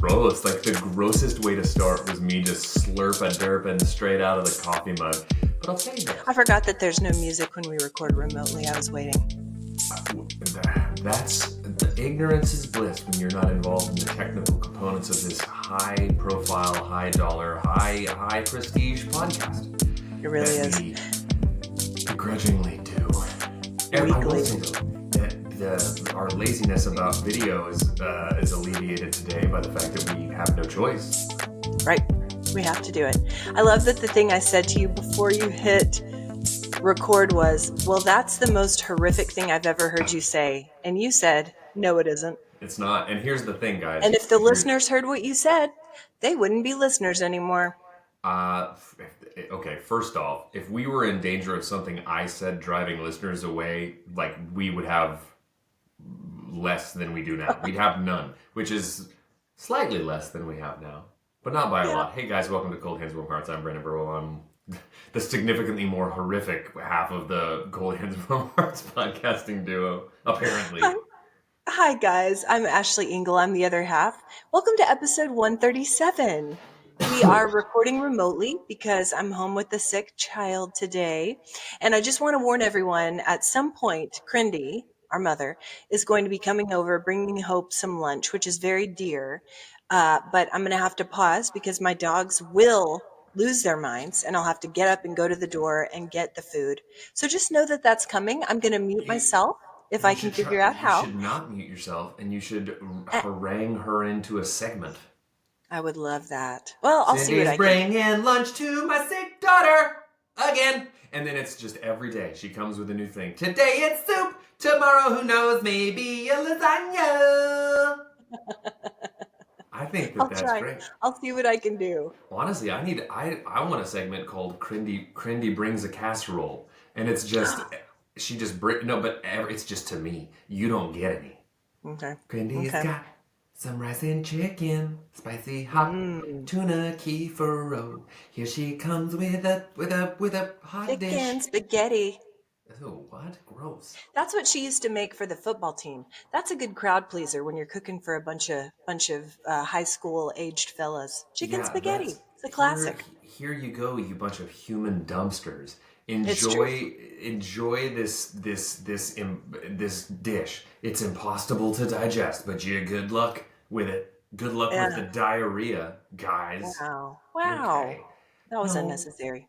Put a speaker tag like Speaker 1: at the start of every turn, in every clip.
Speaker 1: Bro, it's like the grossest way to start was me just slurp-a-derping straight out of the coffee mug. But I'll tell you this.
Speaker 2: I forgot that there's no music when we record remotely. I was waiting.
Speaker 1: The ignorance is bliss when you're not involved in the technical components of this high-profile, high-dollar, high-prestige podcast.
Speaker 2: It really is.
Speaker 1: We begrudgingly do.
Speaker 2: Weekly.
Speaker 1: I will say, though, that our laziness about video is alleviated today by the fact that we have no choice.
Speaker 2: Right. We have to do it. I love that the thing I said to you before you hit record was, well, that's the most horrific thing I've ever heard you say. And you said, no, it isn't.
Speaker 1: It's not. And here's the thing, guys.
Speaker 2: And if the listeners heard what you said, they wouldn't be listeners anymore.
Speaker 1: Okay, first off, if we were in danger of something I said driving listeners away, like, we would have less than we do now. We'd have none, which is slightly less than we have now, but not by a lot. Hey guys, welcome to Cold Hands Warm Hearts. I'm Brandon Birdwell. I'm the significantly more horrific half of the Cold Hands Warm Hearts podcasting duo, apparently.
Speaker 2: Hi guys, I'm Ashley Engle. I'm the other half. Welcome to episode 137. We are recording remotely because I'm home with a sick child today. And I just want to warn everyone, at some point, Crindy, our mother, is going to be coming over, bringing Hope some lunch, which is very dear. But I'm going to have to pause because my dogs will lose their minds and I'll have to get up and go to the door and get the food. So just know that that's coming. I'm going to mute myself if I can figure out how.
Speaker 1: You should not mute yourself, and you should harangue her into a segment.
Speaker 2: I would love that. Well, I'll see what I can do.
Speaker 1: Bringing lunch to my sick daughter again. And then it's just every day she comes with a new thing. Today it's soup. Tomorrow, who knows, maybe a lasagna. I think that's great.
Speaker 2: I'll see what I can do.
Speaker 1: Honestly, I want a segment called Crindy brings a casserole. And it's just, it's just to me. You don't get any.
Speaker 2: Okay.
Speaker 1: Crindy's got some rice and chicken, spicy hot tuna kefir roll. Here she comes with a hot dish.
Speaker 2: Chicken spaghetti.
Speaker 1: Oh, what? Gross.
Speaker 2: That's what she used to make for the football team. That's a good crowd pleaser when you're cooking for a bunch of high school aged fellas. Chicken spaghetti. It's a classic.
Speaker 1: Here you go, you bunch of human dumpsters. Enjoy this dish. It's impossible to digest, but good luck with it. Good luck with the diarrhea, guys.
Speaker 2: Wow. Okay. That was unnecessary.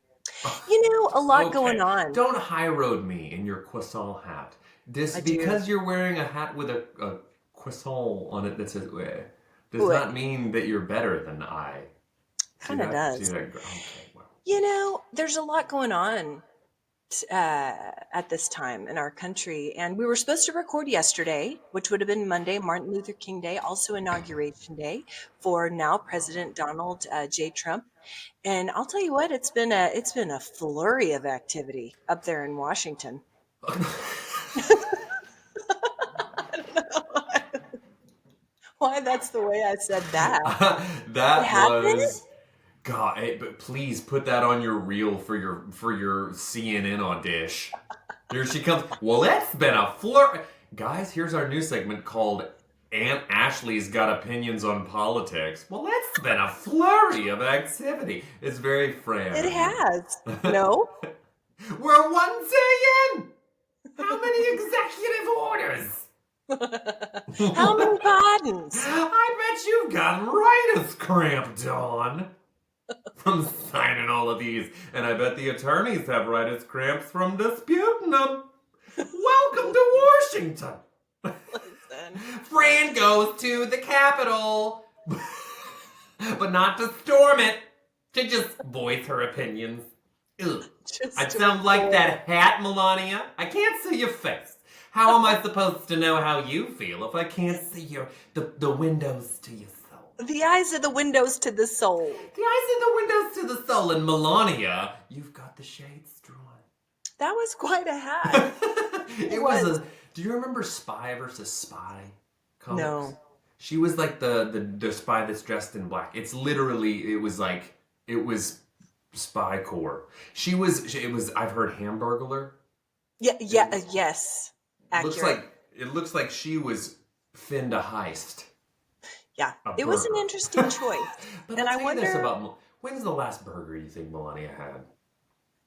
Speaker 2: A lot going on.
Speaker 1: Don't high road me in your croissant hat. Because you're wearing a hat with a croissant on it that says does not mean that you're better than I.
Speaker 2: Kind of does.
Speaker 1: Okay, well.
Speaker 2: There's a lot going on at this time in our country, and we were supposed to record yesterday, which would have been Monday, Martin Luther King Day, also Inauguration Day for now President Donald J. Trump. And I'll tell you what, it's been a flurry of activity up there in Washington. I don't know why that's the way I said that.
Speaker 1: That was. God, but please put that on your reel for your CNN audition. Here she comes. Well, it's been a flurry. Guys, here's our new segment called Aunt Ashley's Got Opinions on Politics. Well, it's been a flurry of activity. It's very frank.
Speaker 2: It has. No?
Speaker 1: We're one day in. How many executive orders?
Speaker 2: How many pardons?
Speaker 1: I bet you've got writer's cramp, Dawn. From signing all of these, and I bet the attorneys have writer's cramps from disputing them. Welcome to Washington.
Speaker 2: Listen. Fran
Speaker 1: goes to the Capitol, but not to storm it, to just voice her opinions. I sound like that hat, Melania. I can't see your face. How am I supposed to know how you feel if I can't see the windows to your soul?
Speaker 2: The eyes are the windows to the soul.
Speaker 1: The eyes are the windows to the soul. And Melania, you've got the shades drawn.
Speaker 2: That was quite a hat.
Speaker 1: It was. Do you remember Spy versus Spy comics?
Speaker 2: No.
Speaker 1: She was like the spy that's dressed in black. It was Spy Corps. It was. I've heard Hamburglar.
Speaker 2: Yeah. Yes. Accurate.
Speaker 1: It looks like she was finned a heist.
Speaker 2: Yeah,
Speaker 1: A
Speaker 2: it was an
Speaker 1: burger.
Speaker 2: interesting choice.
Speaker 1: But
Speaker 2: And
Speaker 1: I'll
Speaker 2: I
Speaker 1: tell you this
Speaker 2: wonder
Speaker 1: about when's the last burger you think Melania had?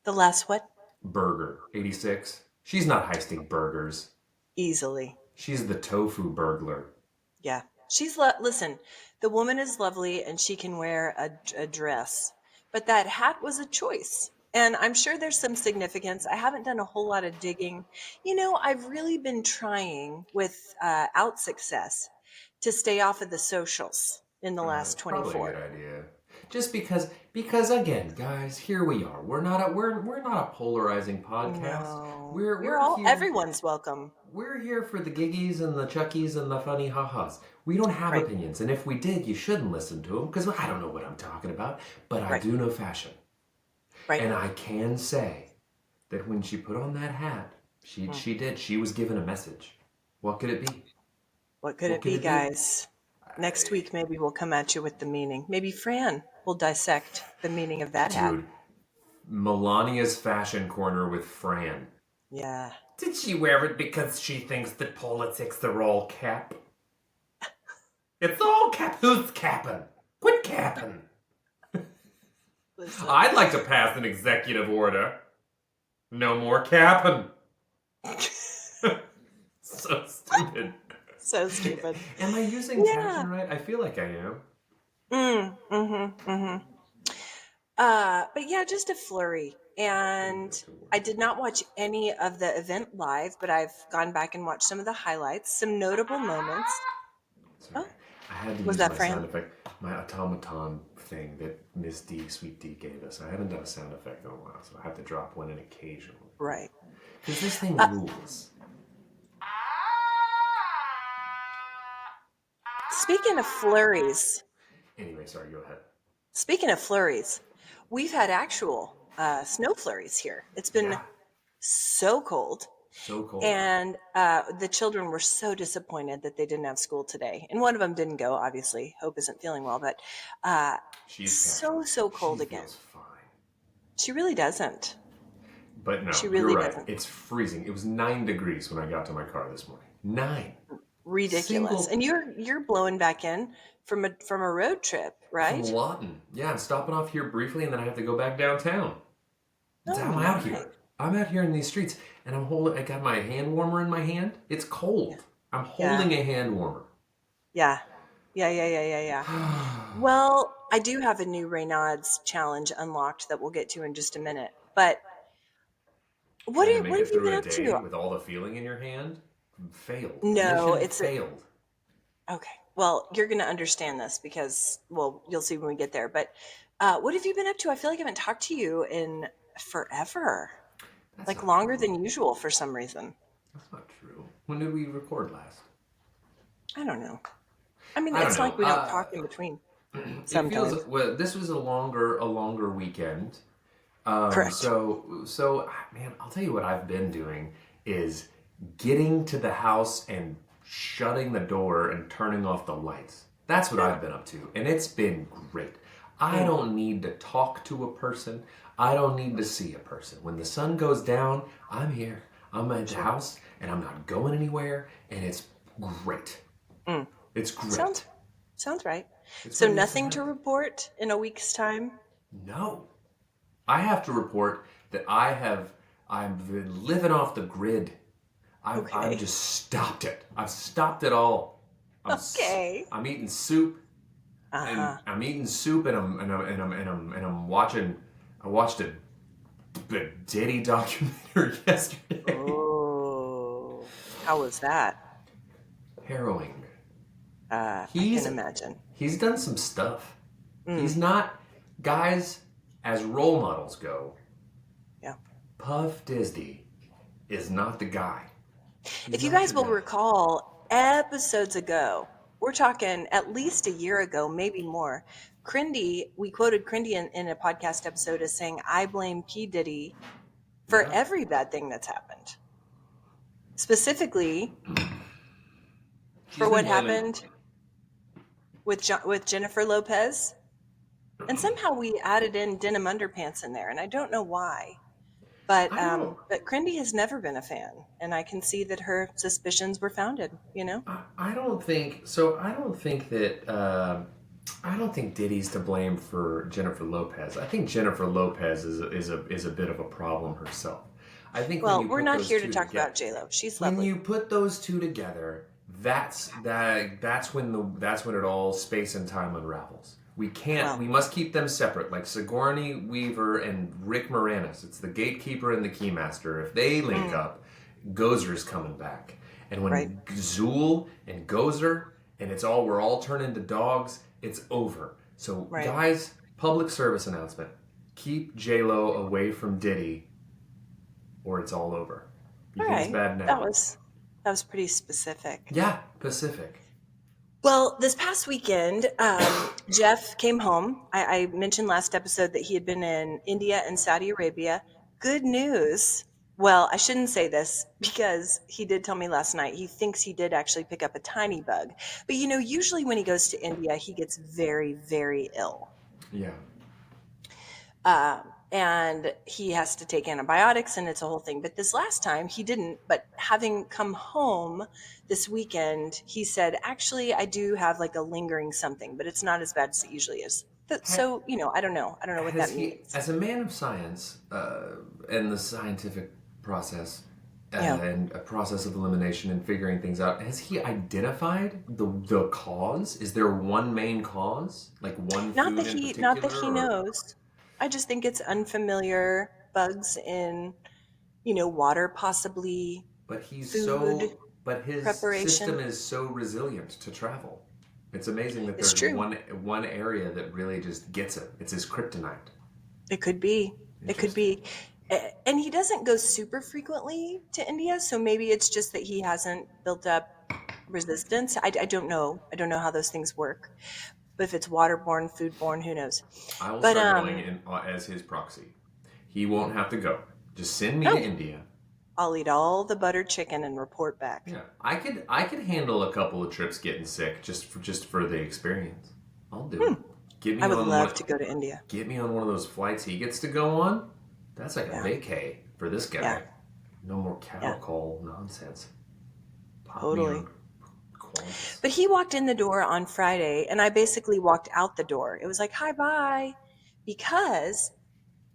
Speaker 2: the last what?
Speaker 1: Burger. 86. She's not heisting burgers.
Speaker 2: Easily.
Speaker 1: She's the tofu burglar.
Speaker 2: Yeah. Listen, the woman is lovely and she can wear a dress, but that hat was a choice. And I'm sure there's some significance. I haven't done a whole lot of digging. I've really been trying without success to stay off of the socials in the last
Speaker 1: It's probably a
Speaker 2: 24.
Speaker 1: good idea. Just because again, guys, here we are. We're not a polarizing podcast.
Speaker 2: No.
Speaker 1: We're here
Speaker 2: Everyone's welcome.
Speaker 1: we're here for the giggies and the chuckies and the funny ha-has. We don't have
Speaker 2: Right.
Speaker 1: opinions, and if we did, you shouldn't listen to them because I don't know what I'm talking about, but I
Speaker 2: Right.
Speaker 1: do know fashion.
Speaker 2: Right.
Speaker 1: And I can say that when she put on that hat, she was given a message. What could it be?
Speaker 2: What could it be, guys? Next week, maybe we'll come at you with the meaning. Maybe Fran will dissect the meaning of that hat.
Speaker 1: Dude, Melania's fashion corner with Fran.
Speaker 2: Yeah.
Speaker 1: Did she wear it because she thinks that politics are all cap? It's all cap. Who's capping? Quit capping.
Speaker 2: Listen.
Speaker 1: I'd like to pass an executive order. No more capping. So stupid.
Speaker 2: So stupid.
Speaker 1: Am I using fashion right? I feel like I am.
Speaker 2: But yeah, just a flurry. And I did not watch any of the event live, but I've gone back and watched some of the highlights, some notable moments.
Speaker 1: Sorry. I had to
Speaker 2: Was
Speaker 1: use
Speaker 2: that
Speaker 1: my
Speaker 2: Fran?
Speaker 1: sound effect, my automaton thing that Miss D, Sweet D gave us. I haven't done a sound effect in a while, so I have to drop one in occasionally.
Speaker 2: Right.
Speaker 1: Because this thing rules.
Speaker 2: Speaking of flurries,
Speaker 1: Anyway, sorry, go ahead.
Speaker 2: we've had actual snow flurries here. It's been so cold.
Speaker 1: So cold.
Speaker 2: And the children were so disappointed that they didn't have school today. And one of them didn't go, obviously. Hope isn't feeling well, but
Speaker 1: She's
Speaker 2: so cold
Speaker 1: she
Speaker 2: again.
Speaker 1: Feels fine.
Speaker 2: She really doesn't.
Speaker 1: But no,
Speaker 2: She really
Speaker 1: you're right.
Speaker 2: doesn't.
Speaker 1: It's freezing. It was 9 degrees when I got to my car this morning. 9.
Speaker 2: Ridiculous. And you're blowing back in from a road trip, right?
Speaker 1: From Lawton. Yeah, I'm stopping off here briefly, and then I have to go back downtown. I'm out here. I'm out here in these streets, and I got my hand warmer in my hand. It's cold. I'm holding a hand warmer.
Speaker 2: Yeah. Well, I do have a new Reynauds challenge unlocked that we'll get to in just a minute. But what have you been up to?
Speaker 1: With all the feeling in your hand? Failed.
Speaker 2: No,
Speaker 1: Mission failed.
Speaker 2: Okay. Well, you're going to understand this because, well, you'll see when we get there. But what have you been up to? I feel like I haven't talked to you in forever. Like longer than usual for some reason.
Speaker 1: That's not true. When did we record last?
Speaker 2: I don't know. I mean, it's like we don't talk in between. Sometimes.
Speaker 1: This was a longer weekend.
Speaker 2: Correct.
Speaker 1: So, man, I'll tell you what I've been doing is getting to the house and shutting the door and turning off the lights. That's what I've been up to, and it's been great. I don't need to talk to a person. I don't need to see a person. When the sun goes down, I'm here. I'm at the house, and I'm not going anywhere, and it's great. It's great.
Speaker 2: Sounds right. So nothing to report in a week's time?
Speaker 1: No. I have to report that I've been living off the grid. I've just stopped it. I've stopped it all. I'm eating soup. And I'm eating soup, and I'm watching. I watched a Diddy documentary yesterday.
Speaker 2: Oh, how was that?
Speaker 1: Harrowing.
Speaker 2: I can imagine.
Speaker 1: He's done some stuff. He's not, guys, as role models go. Yeah. Puff Disney is not the guy.
Speaker 2: If you guys will recall, episodes ago, we're talking at least a year ago, maybe more, we quoted Crindy in a podcast episode as saying, I blame P. Diddy for every bad thing that's happened. Specifically, for what happened with Jennifer Lopez. And somehow we added in denim underpants in there, and I don't know why.
Speaker 1: I don't.
Speaker 2: But Crindy has never been a fan, and I can see that her suspicions were founded. You know.
Speaker 1: I don't think so. I don't think that. I don't think Diddy's to blame for Jennifer Lopez. I think Jennifer Lopez is a bit of a problem herself. I think when
Speaker 2: Well,
Speaker 1: you
Speaker 2: we're
Speaker 1: put
Speaker 2: not
Speaker 1: those
Speaker 2: here to
Speaker 1: two
Speaker 2: talk
Speaker 1: together,
Speaker 2: about J Lo. She's
Speaker 1: when
Speaker 2: lovely.
Speaker 1: you put those two together, that's when it all space and time unravels. We can't.
Speaker 2: Well,
Speaker 1: We must keep them separate, like Sigourney Weaver and Rick Moranis. It's the gatekeeper and the keymaster. If they link up, Gozer's coming back. And
Speaker 2: right.
Speaker 1: when Zool and Gozer and we're all turned into dogs, it's over. So
Speaker 2: Right.
Speaker 1: guys, public service announcement: keep J Lo away from Diddy, or it's all over. You
Speaker 2: All
Speaker 1: think it's
Speaker 2: right.
Speaker 1: bad now?
Speaker 2: That was pretty specific.
Speaker 1: Yeah, Pacific.
Speaker 2: Well, this past weekend, Jeff came home. I mentioned last episode that he had been in India and Saudi Arabia. Good news. Well, I shouldn't say this because he did tell me last night he thinks he did actually pick up a tiny bug. But usually when he goes to India, he gets very, very ill.
Speaker 1: Yeah.
Speaker 2: And he has to take antibiotics and it's a whole thing. But this last time he didn't. But having come home this weekend, he said, actually, I do have like a lingering something, but it's not as bad as it usually is. So, I don't know. I don't know what that means.
Speaker 1: As a man of science and the scientific process
Speaker 2: Yeah.
Speaker 1: and a process of elimination and figuring things out, has he identified the cause? Is there one main cause, like one
Speaker 2: Not
Speaker 1: food
Speaker 2: that
Speaker 1: in
Speaker 2: he
Speaker 1: particular?
Speaker 2: not that he knows. I just think it's unfamiliar bugs in, water, possibly
Speaker 1: But he's
Speaker 2: food
Speaker 1: but his
Speaker 2: preparation.
Speaker 1: system is so resilient to travel. It's amazing that
Speaker 2: It's
Speaker 1: there's
Speaker 2: true.
Speaker 1: one area that really just gets it. It's his kryptonite.
Speaker 2: It could be. It could be. And he doesn't go super frequently to India, so maybe it's just that he hasn't built up resistance. I don't know. I don't know how those things work. But if it's waterborne, foodborne, who knows?
Speaker 1: I will
Speaker 2: But
Speaker 1: start going in as his proxy. He won't have to go. Just send me to
Speaker 2: no,
Speaker 1: India.
Speaker 2: I'll eat all the buttered chicken and report back.
Speaker 1: Yeah, I could handle a couple of trips getting sick just for the experience. I'll do it. Get me
Speaker 2: I would
Speaker 1: on
Speaker 2: love to go to India.
Speaker 1: Get me on one of those flights he gets to go on. That's like
Speaker 2: Yeah.
Speaker 1: a vacay for this guy.
Speaker 2: Yeah.
Speaker 1: No more cattle call nonsense. Pop
Speaker 2: Totally.
Speaker 1: me on Qantas.
Speaker 2: But he walked in the door on Friday, and I basically walked out the door. It was like, hi, bye, because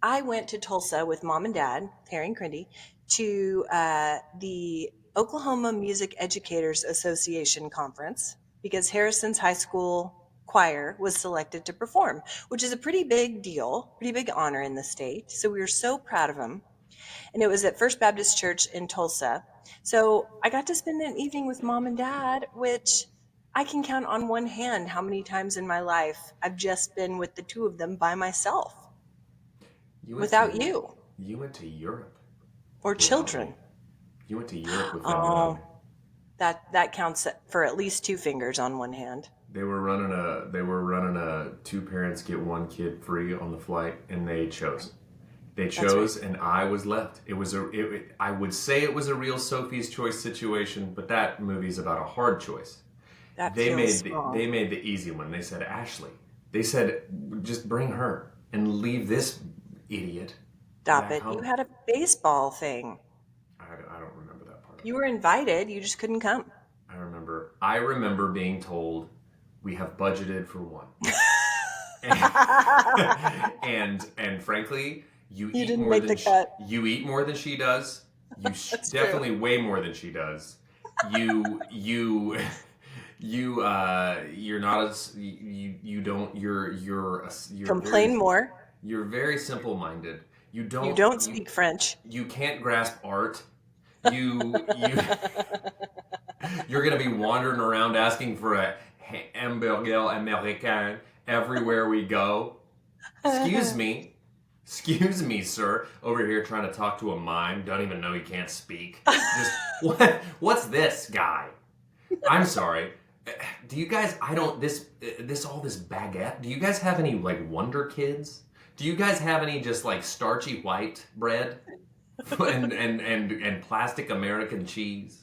Speaker 2: I went to Tulsa with mom and dad, Harry and Crindy, to the Oklahoma Music Educators Association conference because Harrison's high school choir was selected to perform, which is a pretty big deal, pretty big honor in the state. So we were so proud of him. And it was at First Baptist Church in Tulsa. So I got to spend an evening with mom and dad, which I can count on one hand how many times in my life I've just been with the two of them by myself without you
Speaker 1: You went to Europe.
Speaker 2: or
Speaker 1: without
Speaker 2: children.
Speaker 1: me. You went to Europe with them.
Speaker 2: Oh, that counts for at least two fingers on one hand.
Speaker 1: They were running a two parents get one kid free on the flight, and they chose. They chose, and I was left. I would say it was a real Sophie's Choice situation, but that movie's about a hard choice. They made the easy one. They said Ashley. They said just bring her and leave this idiot.
Speaker 2: Stop it! You had a baseball thing.
Speaker 1: I don't remember that part.
Speaker 2: You were invited. You just couldn't come.
Speaker 1: I remember being told we have budgeted for one, and frankly, you eat more than she does. You definitely way more than she does. You're not as you're
Speaker 2: complain more.
Speaker 1: You're very simple-minded. You
Speaker 2: don't speak French.
Speaker 1: You can't grasp art. You're gonna be wandering around asking for a hamburger américain everywhere we go. Excuse me, sir. Over here trying to talk to a mime. Don't even know he can't speak. Just what's this guy? I'm sorry. Do you guys? This baguette. Do you guys have any like Wonder Kids? Do you guys have any just like starchy white bread and plastic American cheese?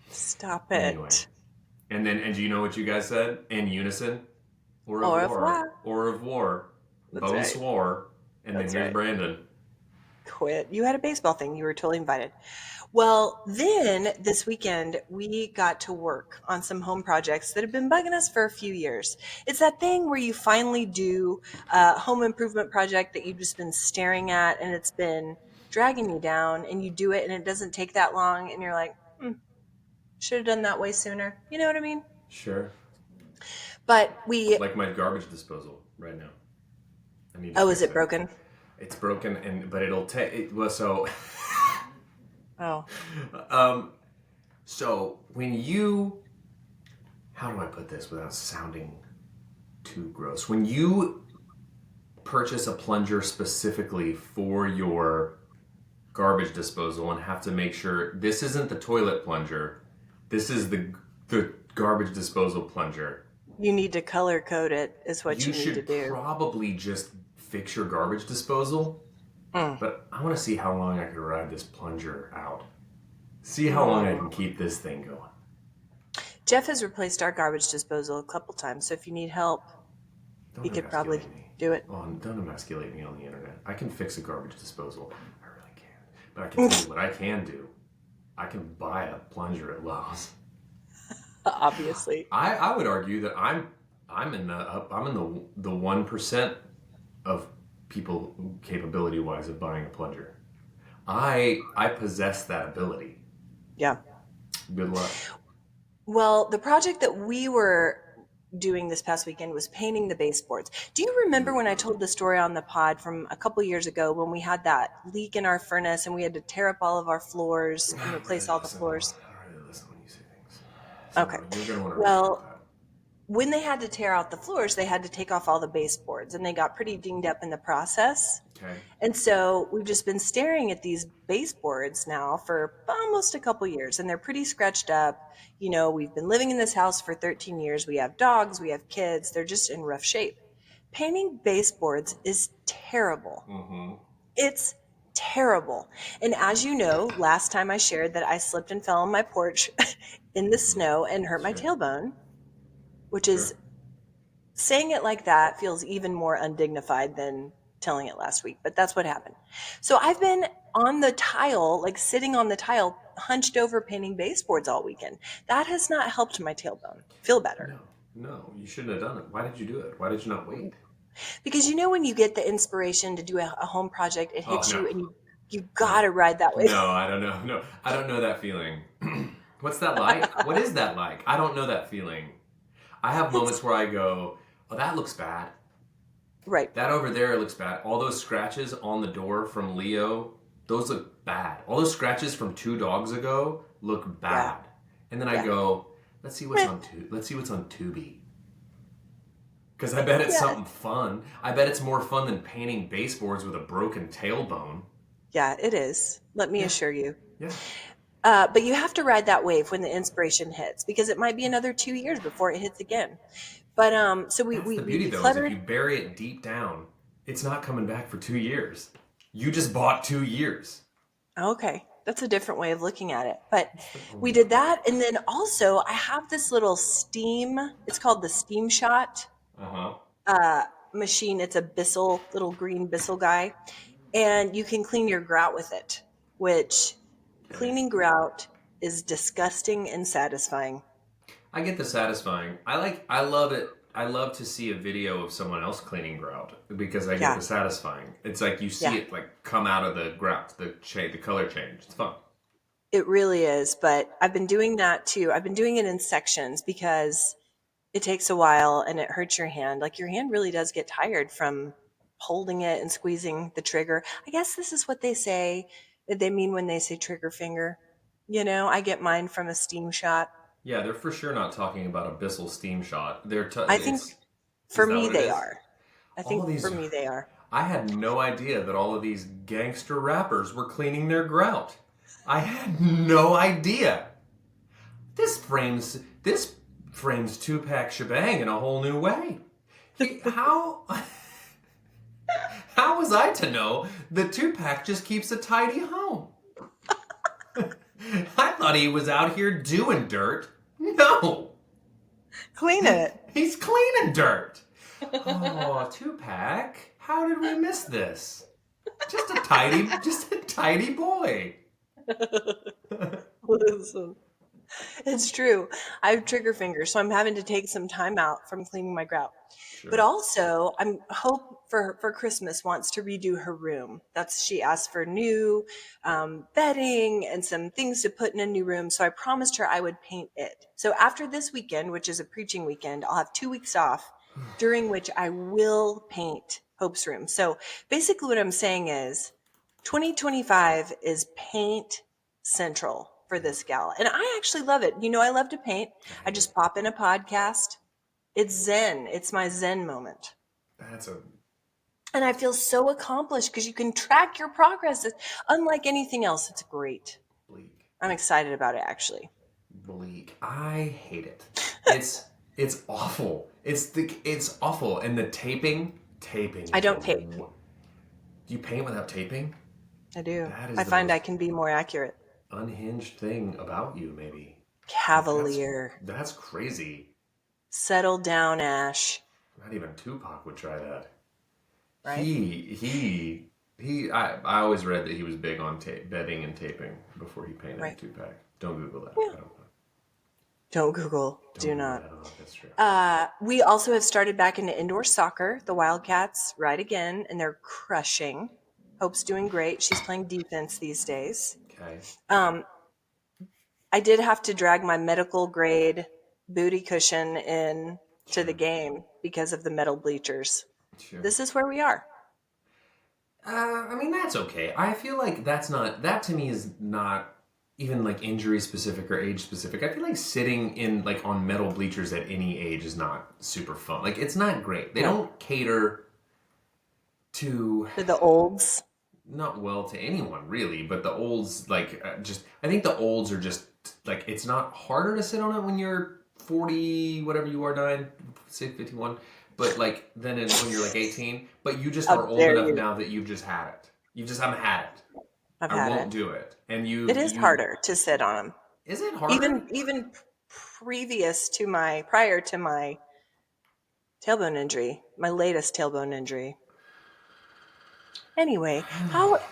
Speaker 2: Stop it.
Speaker 1: Anyway. And do you know what you guys said in unison? Au revoir. Au revoir. Bonsoir. And then here's Brandon.
Speaker 2: Quit. You had a baseball thing. You were totally invited. Well, then this weekend, we got to work on some home projects that have been bugging us for a few years. It's that thing where you finally do a home improvement project that you've just been staring at and it's been dragging you down, and you do it and it doesn't take that long, and you're like, should have done that way sooner. You know what I mean?
Speaker 1: Sure.
Speaker 2: But we.
Speaker 1: Like my garbage disposal right now. I need to
Speaker 2: Oh,
Speaker 1: fix
Speaker 2: is it broken?
Speaker 1: It's broken, but it'll take. Well, so.
Speaker 2: Oh.
Speaker 1: So when you, how do I put this without sounding too gross? When you purchase a plunger specifically for your garbage disposal and have to make sure this isn't the toilet plunger, this is the garbage disposal plunger.
Speaker 2: You need to color code it, is what you need to
Speaker 1: should
Speaker 2: do.
Speaker 1: probably just fix your garbage disposal. But I want to see how long I can ride this plunger out. See how long I can keep this thing going.
Speaker 2: Jeff has replaced our garbage disposal a couple times, so if you need help, he could probably do it.
Speaker 1: Oh, don't emasculate me on the internet. I can fix a garbage disposal. I really can. But I can tell you what I can do. I can buy a plunger at Lowe's.
Speaker 2: Obviously.
Speaker 1: I would argue that I'm in the 1% of people capability wise of buying a plunger. I possess that ability.
Speaker 2: Yeah.
Speaker 1: Good luck.
Speaker 2: Well, the project that we were doing this past weekend was painting the baseboards. Do you remember when I told the story on the pod from a couple years ago when we had that leak in our furnace and we had to tear up all of our floors and replace all the floors?
Speaker 1: I don't really listen when you say things.
Speaker 2: Okay.
Speaker 1: You're gonna want to
Speaker 2: Well, when they had to tear out the floors, they had to take off all the baseboards, and they got pretty dinged up in the process.
Speaker 1: Okay.
Speaker 2: And so we've just been staring at these baseboards now for almost a couple years, and they're pretty scratched up. You know, we've been living in this house for 13 years. We have dogs, we have kids. They're just in rough shape. Painting baseboards is terrible.
Speaker 1: Mm-hmm.
Speaker 2: It's terrible. And as you know, last time I shared that I slipped and fell on my porch in the snow and hurt my tailbone, which is, saying it like that feels even more undignified than telling it last week, but that's what happened. So I've been on the tile, like sitting on the tile, hunched over painting baseboards all weekend. That has not helped my tailbone feel better.
Speaker 1: No, you shouldn't have done it. Why did you do it? Why did you not wait?
Speaker 2: Because you know when you get the inspiration to do a home project, it hits you and you gotta ride that way.
Speaker 1: No, I don't know. No, I don't know that feeling. What's that like? What is that like? I don't know that feeling. I have moments where I go, oh, that looks bad.
Speaker 2: Right.
Speaker 1: That over there looks bad. All those scratches on the door from Leo, those look bad. All those scratches from 2 dogs ago look bad. Yeah. And then I go, let's see what's on Tubi. Because I bet it's something fun. I bet it's more fun than painting baseboards with a broken tailbone.
Speaker 2: Yeah, it is. Let me assure you.
Speaker 1: Yeah.
Speaker 2: But you have to ride that wave when the inspiration hits, because it might be another 2 years before it hits again. But so we
Speaker 1: the beauty though is if you bury it deep down, it's not coming back for 2 years. You just bought 2 years.
Speaker 2: Okay, that's a different way of looking at it. But we did that, and then also I have this little steam. It's called the Steam Shot machine. It's a Bissell, little green Bissell guy, and you can clean your grout with it, which cleaning grout is disgusting and satisfying.
Speaker 1: I get the satisfying. I love it. I love to see a video of someone else cleaning grout because I get the satisfying. It's like you see it like come out of the grout, the color change. It's fun.
Speaker 2: It really is, but I've been doing that too. I've been doing it in sections because it takes a while and it hurts your hand. Like your hand really does get tired from holding it and squeezing the trigger. I guess this is what they say that they mean when they say trigger finger. You know, I get mine from a Steam Shot.
Speaker 1: Yeah, they're for sure not talking about a Bissell Steam Shot.
Speaker 2: I think for me they are. I think for me they are.
Speaker 1: I had no idea that all of these gangster rappers were cleaning their grout. I had no idea. This frames Tupac Shebang in a whole new way. How was I to know that Tupac just keeps a tidy home? I thought he was out here doing dirt. No.
Speaker 2: Clean it.
Speaker 1: He's cleaning dirt. Oh, Tupac, how did we miss this? Just a tidy boy.
Speaker 2: Listen, it's true. I have trigger fingers, so I'm having to take some time out from cleaning my grout. But
Speaker 1: Sure.
Speaker 2: also, I'm hope for Christmas wants to redo her room. She asked for new bedding and some things to put in a new room. So I promised her I would paint it. So after this weekend, which is a preaching weekend, I'll have 2 weeks off, during which I will paint Hope's room. So basically, what I'm saying is, 2025 is paint central for this gal, and I actually love it. I love to paint.
Speaker 1: I
Speaker 2: I
Speaker 1: hate it.
Speaker 2: just pop in a podcast. It's zen. It's my zen moment.
Speaker 1: That's a
Speaker 2: And I feel so accomplished because you can track your progress. It's unlike anything else. It's great.
Speaker 1: bleak.
Speaker 2: I'm excited about it, actually.
Speaker 1: Bleak. I hate it. It's awful. It's awful. And the taping
Speaker 2: I
Speaker 1: is
Speaker 2: don't tape.
Speaker 1: do you paint without taping?
Speaker 2: I do.
Speaker 1: That is
Speaker 2: I
Speaker 1: the
Speaker 2: find I
Speaker 1: most
Speaker 2: can be more accurate.
Speaker 1: unhinged thing about you, maybe. Like
Speaker 2: Cavalier.
Speaker 1: that's crazy.
Speaker 2: Settle down, Ash.
Speaker 1: Not even Tupac would try that.
Speaker 2: Right?
Speaker 1: I always read that he was big on bedding and taping before he painted
Speaker 2: Right.
Speaker 1: Tupac. Don't Google that.
Speaker 2: Yeah.
Speaker 1: I don't know.
Speaker 2: Don't Google.
Speaker 1: Don't
Speaker 2: Do
Speaker 1: Google that.
Speaker 2: not.
Speaker 1: I don't know if that's true.
Speaker 2: We also have started back into indoor soccer. The Wildcats right again, and they're crushing. Hope's doing great. She's playing defense these days.
Speaker 1: Okay.
Speaker 2: Um, I did have to drag my medical grade booty cushion in to the
Speaker 1: Sure.
Speaker 2: game because of the metal bleachers.
Speaker 1: Sure.
Speaker 2: This is where we are.
Speaker 1: I mean, that's okay. I feel like that to me is not even like injury specific or age specific. I feel like sitting in like on metal bleachers at any age is not super fun. Like it's not great. They
Speaker 2: No.
Speaker 1: don't cater to
Speaker 2: For the olds.
Speaker 1: not well to anyone really, but the olds I think the olds are just like it's not harder to sit on it when you're 40 whatever you are 51, but like when you're like 18, but you just are
Speaker 2: How
Speaker 1: old
Speaker 2: dare
Speaker 1: enough
Speaker 2: you.
Speaker 1: now that you've just had it. You just haven't had it.
Speaker 2: I've
Speaker 1: I
Speaker 2: had
Speaker 1: won't
Speaker 2: it.
Speaker 1: do it. And
Speaker 2: It is harder to sit on them.
Speaker 1: is it harder?
Speaker 2: Even prior to my tailbone injury, my latest tailbone injury. Anyway,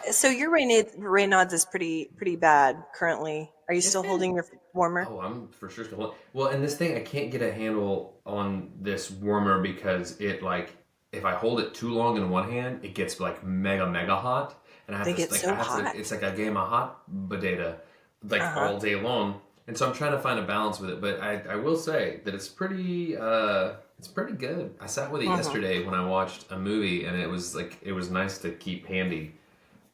Speaker 2: so your Raynaud's is pretty bad currently. Are you
Speaker 1: It's
Speaker 2: still
Speaker 1: been
Speaker 2: holding your warmer?
Speaker 1: Oh, I'm for sure still. Well, and this thing, I can't get a handle on this warmer because it like if I hold it too long in one hand, it gets like mega hot, and
Speaker 2: They get so hot.
Speaker 1: it's like a game of hot potato like
Speaker 2: Uh-huh.
Speaker 1: all day long, and so I'm trying to find a balance with it. But I will say that it's pretty good. I sat with it
Speaker 2: Mhm.
Speaker 1: yesterday when I watched a movie, and it was nice to keep handy.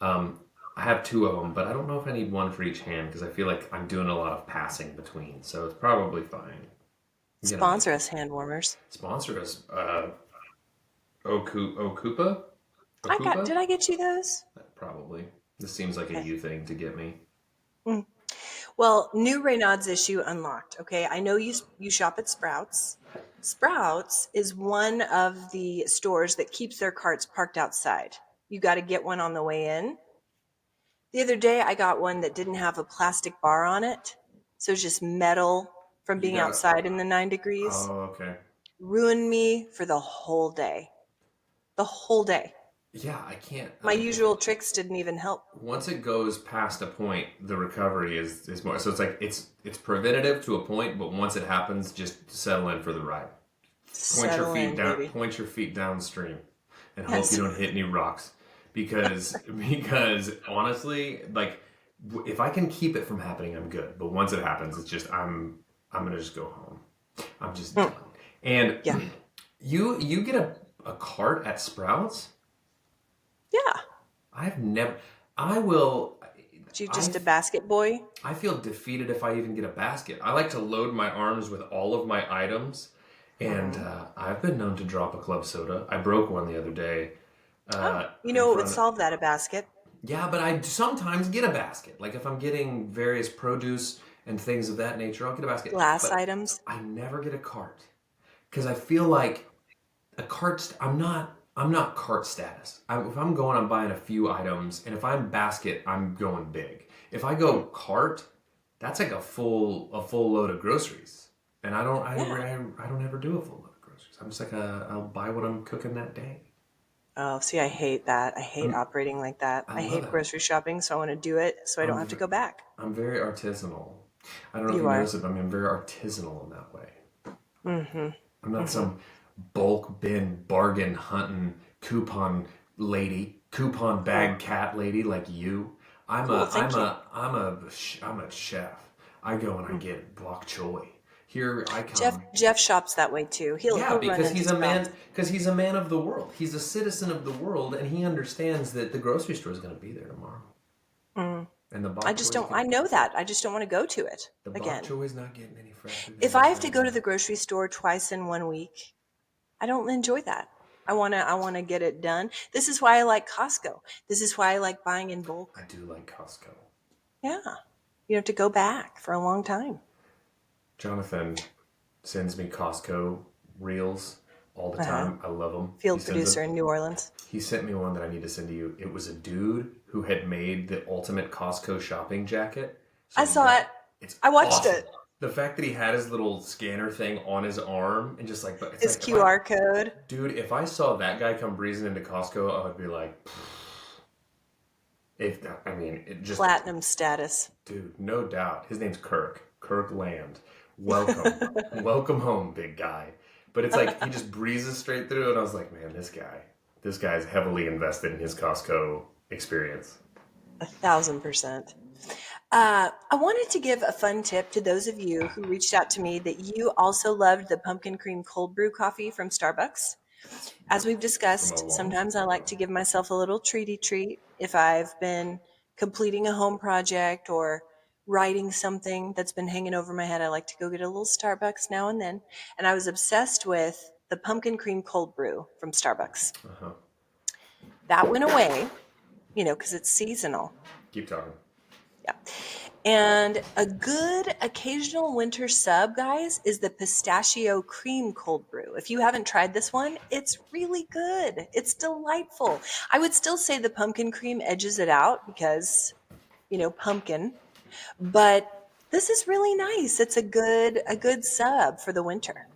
Speaker 1: Um, I have two of them, but I don't know if I need one for each hand because I feel like I'm doing a lot of passing between, so it's probably fine. You know,
Speaker 2: Sponsor us, hand warmers.
Speaker 1: sponsor us, Okupa, Okupa.
Speaker 2: Did I get you those?
Speaker 1: Probably. This seems like a
Speaker 2: Okay.
Speaker 1: you thing to get me.
Speaker 2: Mm. Well, new Raynaud's issue unlocked. Okay, I know you shop at Sprouts. Sprouts is one of the stores that keeps their carts parked outside. You got to get one on the way in. The other day, I got one that didn't have a plastic bar on it, so it's just metal from
Speaker 1: You
Speaker 2: being
Speaker 1: got it.
Speaker 2: outside in the 9 degrees.
Speaker 1: Oh, okay.
Speaker 2: Ruined me for the whole day. The whole day.
Speaker 1: Yeah, I can't.
Speaker 2: My usual tricks didn't even help.
Speaker 1: Once it goes past a point, the recovery is more. So it's like it's preventative to a point, but once it happens, just settle in for the ride.
Speaker 2: Settle in, baby.
Speaker 1: Point your feet downstream, and hope
Speaker 2: Yes.
Speaker 1: you don't hit any rocks. Because honestly, like if I can keep it from happening, I'm good. But once it happens, it's just I'm gonna just go home. I'm just done. And
Speaker 2: Yeah.
Speaker 1: you get a cart at Sprouts?
Speaker 2: Yeah.
Speaker 1: I've never. I will.
Speaker 2: You just a basket boy?
Speaker 1: I feel defeated if I even get a basket. I like to load my arms with all of my items, and I've been known to drop a club soda. I broke one the other day.
Speaker 2: You
Speaker 1: In
Speaker 2: know what
Speaker 1: front
Speaker 2: would
Speaker 1: of-
Speaker 2: solve that, a basket?
Speaker 1: Yeah, but I sometimes get a basket. Like if I'm getting various produce and things of that nature, I'll get a basket.
Speaker 2: Glass
Speaker 1: But
Speaker 2: items?
Speaker 1: I never get a cart because I feel like a cart. I'm not cart status. If I'm going, I'm buying a few items, and if I'm basket, I'm going big. If I go cart, that's like a full load of groceries, and I don't
Speaker 2: Yeah.
Speaker 1: I don't ever do a full load of groceries. I'm just like I'll buy what I'm cooking that day.
Speaker 2: Oh, see, I hate that. I hate
Speaker 1: I'm,
Speaker 2: operating like that.
Speaker 1: I
Speaker 2: I
Speaker 1: love
Speaker 2: hate
Speaker 1: it.
Speaker 2: grocery shopping, so I want to do it so I don't
Speaker 1: I'm
Speaker 2: have to
Speaker 1: v-
Speaker 2: go back.
Speaker 1: I'm very artisanal. I don't know if
Speaker 2: You
Speaker 1: you
Speaker 2: are.
Speaker 1: noticed it, but I'm very artisanal in that way.
Speaker 2: Mm-hmm.
Speaker 1: I'm not
Speaker 2: Mm-hmm.
Speaker 1: some bulk bin bargain hunting coupon
Speaker 2: Cool.
Speaker 1: bag cat lady like you.
Speaker 2: Cool. Thank you.
Speaker 1: I'm a chef. I go and I
Speaker 2: Mm.
Speaker 1: get bok choy. Here I
Speaker 2: Jeff
Speaker 1: come.
Speaker 2: Jeff shops that way too.
Speaker 1: Yeah,
Speaker 2: He'll run into Sprouts.
Speaker 1: because he's a man of the world. He's a citizen of the world, and he understands that the grocery store is going to be there tomorrow.
Speaker 2: Mm.
Speaker 1: And
Speaker 2: I just don't. I know that. I just don't want to go to it
Speaker 1: the bok
Speaker 2: again.
Speaker 1: choy is not getting any fresher than
Speaker 2: If
Speaker 1: it
Speaker 2: I
Speaker 1: is
Speaker 2: have to
Speaker 1: right
Speaker 2: go to
Speaker 1: now.
Speaker 2: the grocery store twice in 1 week, I don't enjoy that. I wanna get it done. This is why I like Costco. This is why I like buying in
Speaker 1: I
Speaker 2: bulk.
Speaker 1: do like Costco.
Speaker 2: Yeah. You don't have to go back for a long time.
Speaker 1: Jonathan sends me Costco reels all the
Speaker 2: Uh-huh.
Speaker 1: time. I love them. He
Speaker 2: Field
Speaker 1: sends them.
Speaker 2: producer in New Orleans.
Speaker 1: He sent me one that I need to send to you. It was a dude who had made the ultimate Costco shopping jacket. So
Speaker 2: I
Speaker 1: he
Speaker 2: saw it.
Speaker 1: got it's
Speaker 2: I watched
Speaker 1: awesome.
Speaker 2: it.
Speaker 1: The fact that he had his little scanner thing on his arm and just like, but it's
Speaker 2: His
Speaker 1: like if I,
Speaker 2: QR code.
Speaker 1: dude, if I saw that guy come breezing into Costco, I would be like, if I mean, it just,
Speaker 2: Platinum status.
Speaker 1: dude, no doubt. His name's Kirk. Kirk Land. Welcome, welcome home, big guy. But it's like he just breezes straight through, and I was like, man, this guy's heavily invested in his Costco experience.
Speaker 2: 1,000%. I wanted to give a fun tip to those of you who reached out to me that you also loved the pumpkin cream cold brew coffee from Starbucks. As we've
Speaker 1: From a
Speaker 2: discussed,
Speaker 1: long
Speaker 2: sometimes I
Speaker 1: time
Speaker 2: like
Speaker 1: ago.
Speaker 2: to give myself a little treaty treat if I've been completing a home project or writing something that's been hanging over my head. I like to go get a little Starbucks now and then. And I was obsessed with the pumpkin cream cold brew from Starbucks.
Speaker 1: Uh-huh.
Speaker 2: That went away, because it's seasonal.
Speaker 1: Keep talking.
Speaker 2: Yeah. And a good occasional winter sub, guys, is the pistachio cream cold brew. If you haven't tried this one, it's really good. It's delightful. I would still say the pumpkin cream edges it out because, pumpkin, but this is really nice. It's a good sub for the winter.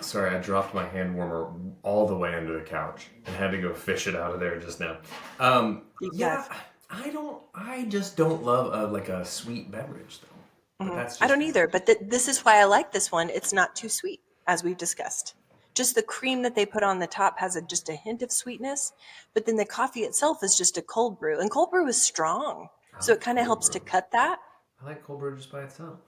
Speaker 1: Sorry, I dropped my hand warmer all the way under the couch and had to go fish it out of there just now.
Speaker 2: Deep
Speaker 1: Yeah,
Speaker 2: dive.
Speaker 1: I just don't love like a sweet beverage though. But that's
Speaker 2: I
Speaker 1: just
Speaker 2: don't
Speaker 1: me.
Speaker 2: either, but this is why I like this one. It's not too sweet, as we've discussed. Just the cream that they put on the top has just a hint of sweetness, but then the coffee itself is just a cold brew, and cold brew is strong,
Speaker 1: I
Speaker 2: so it
Speaker 1: like
Speaker 2: kind of
Speaker 1: cold
Speaker 2: helps to
Speaker 1: brew.
Speaker 2: cut that.
Speaker 1: I like cold brew just by itself.